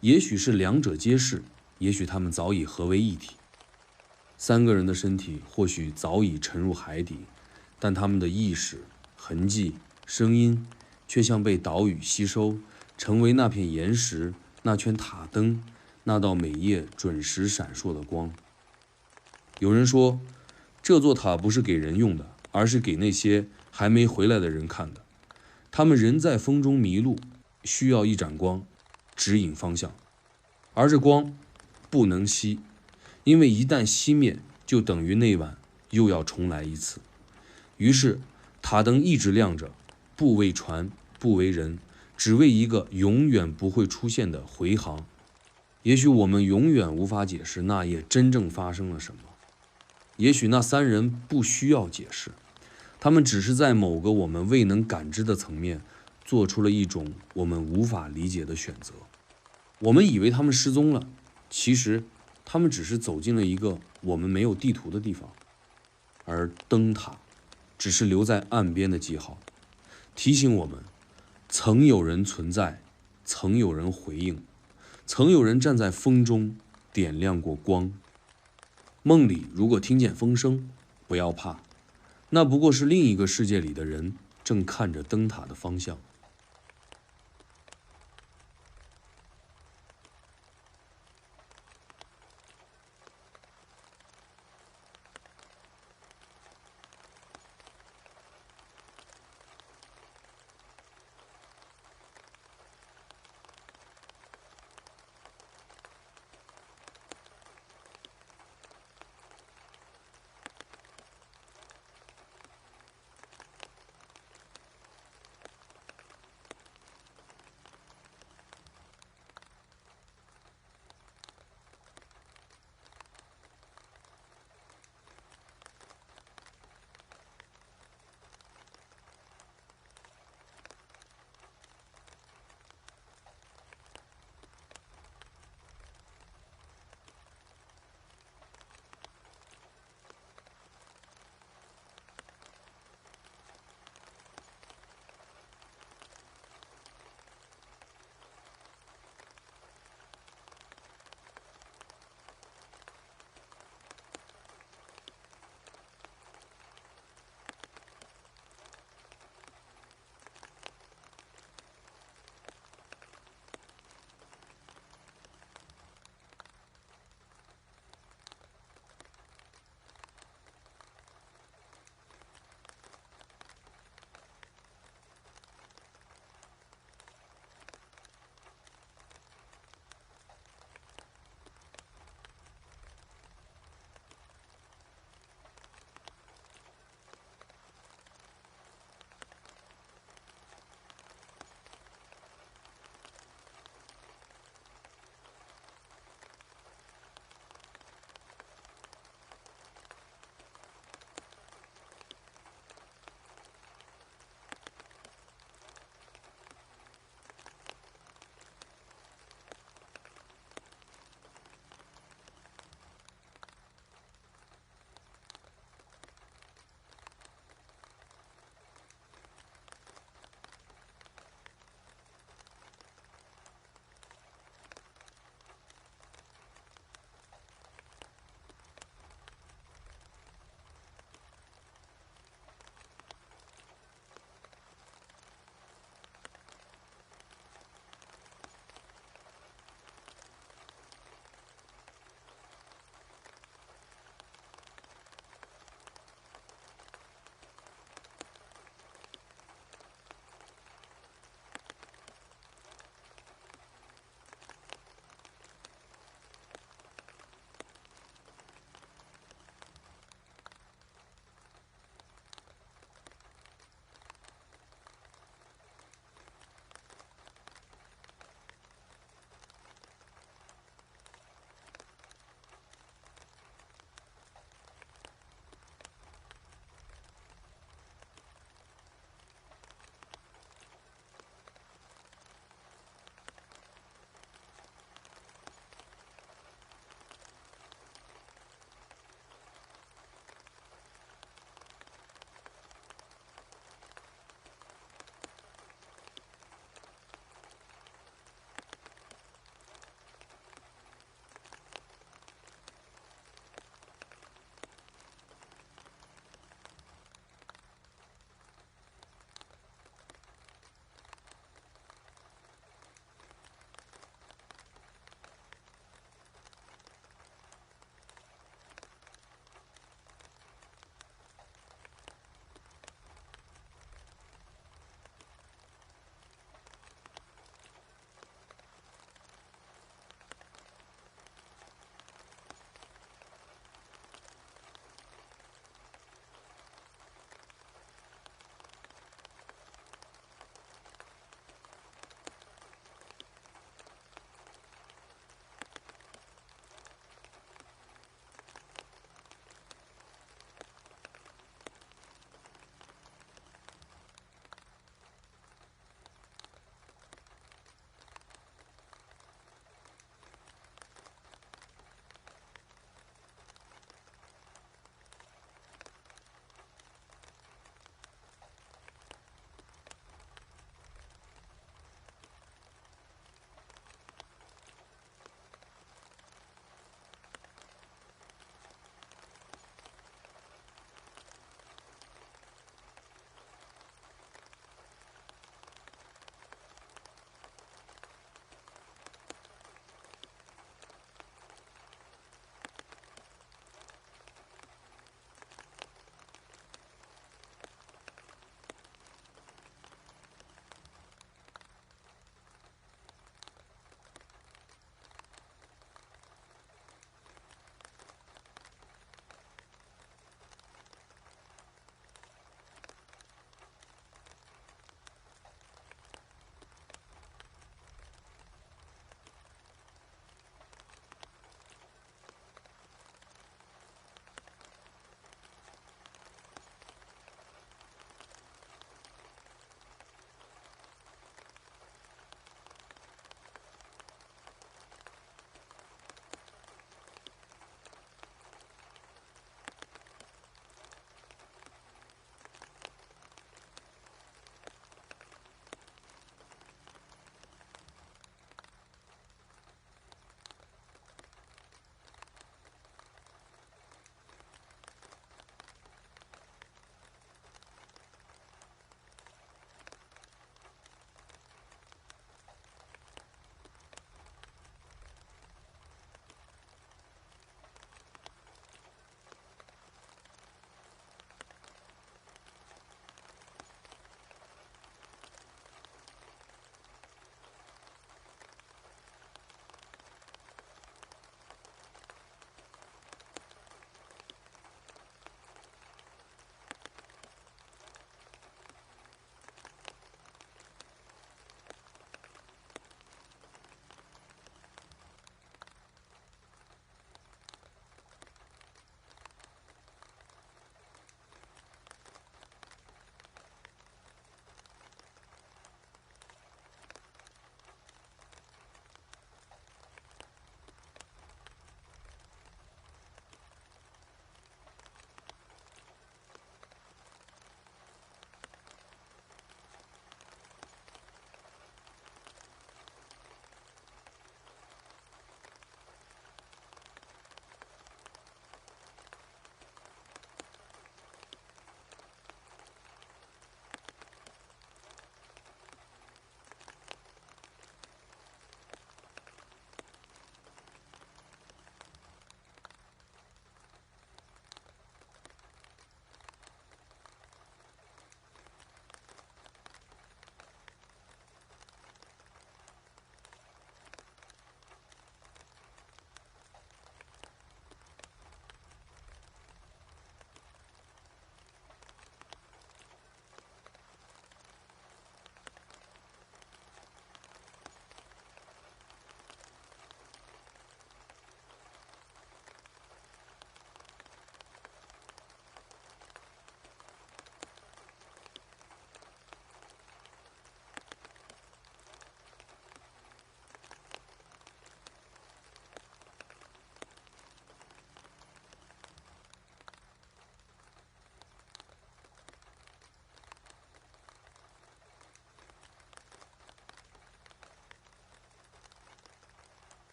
也许是两者皆是，也许他们早已合为一体。3个人的身体或许早已沉入海底，但他们的意识、痕迹、声音却像被岛屿吸收，成为那片岩石、那圈塔灯、那道每夜准时闪烁的光。有人说，这座塔不是给人用的，而是给那些还没回来的人看的。他们仍在风中迷路，需要一盏光指引方向。而这光不能熄，因为一旦熄灭，就等于那晚又要重来一次。于是塔灯一直亮着，不为船，不为人，只为一个永远不会出现的回航。也许我们永远无法解释那夜真正发生了什么，也许那3人不需要解释，他们只是在某个我们未能感知的层面做出了一种我们无法理解的选择。我们以为他们失踪了，其实他们只是走进了一个我们没有地图的地方。而灯塔只是留在岸边的记号，提醒我们曾有人存在，曾有人回应，曾有人站在风中点亮过光。梦里如果听见风声，不要怕，那不过是另一个世界里的人正看着灯塔的方向。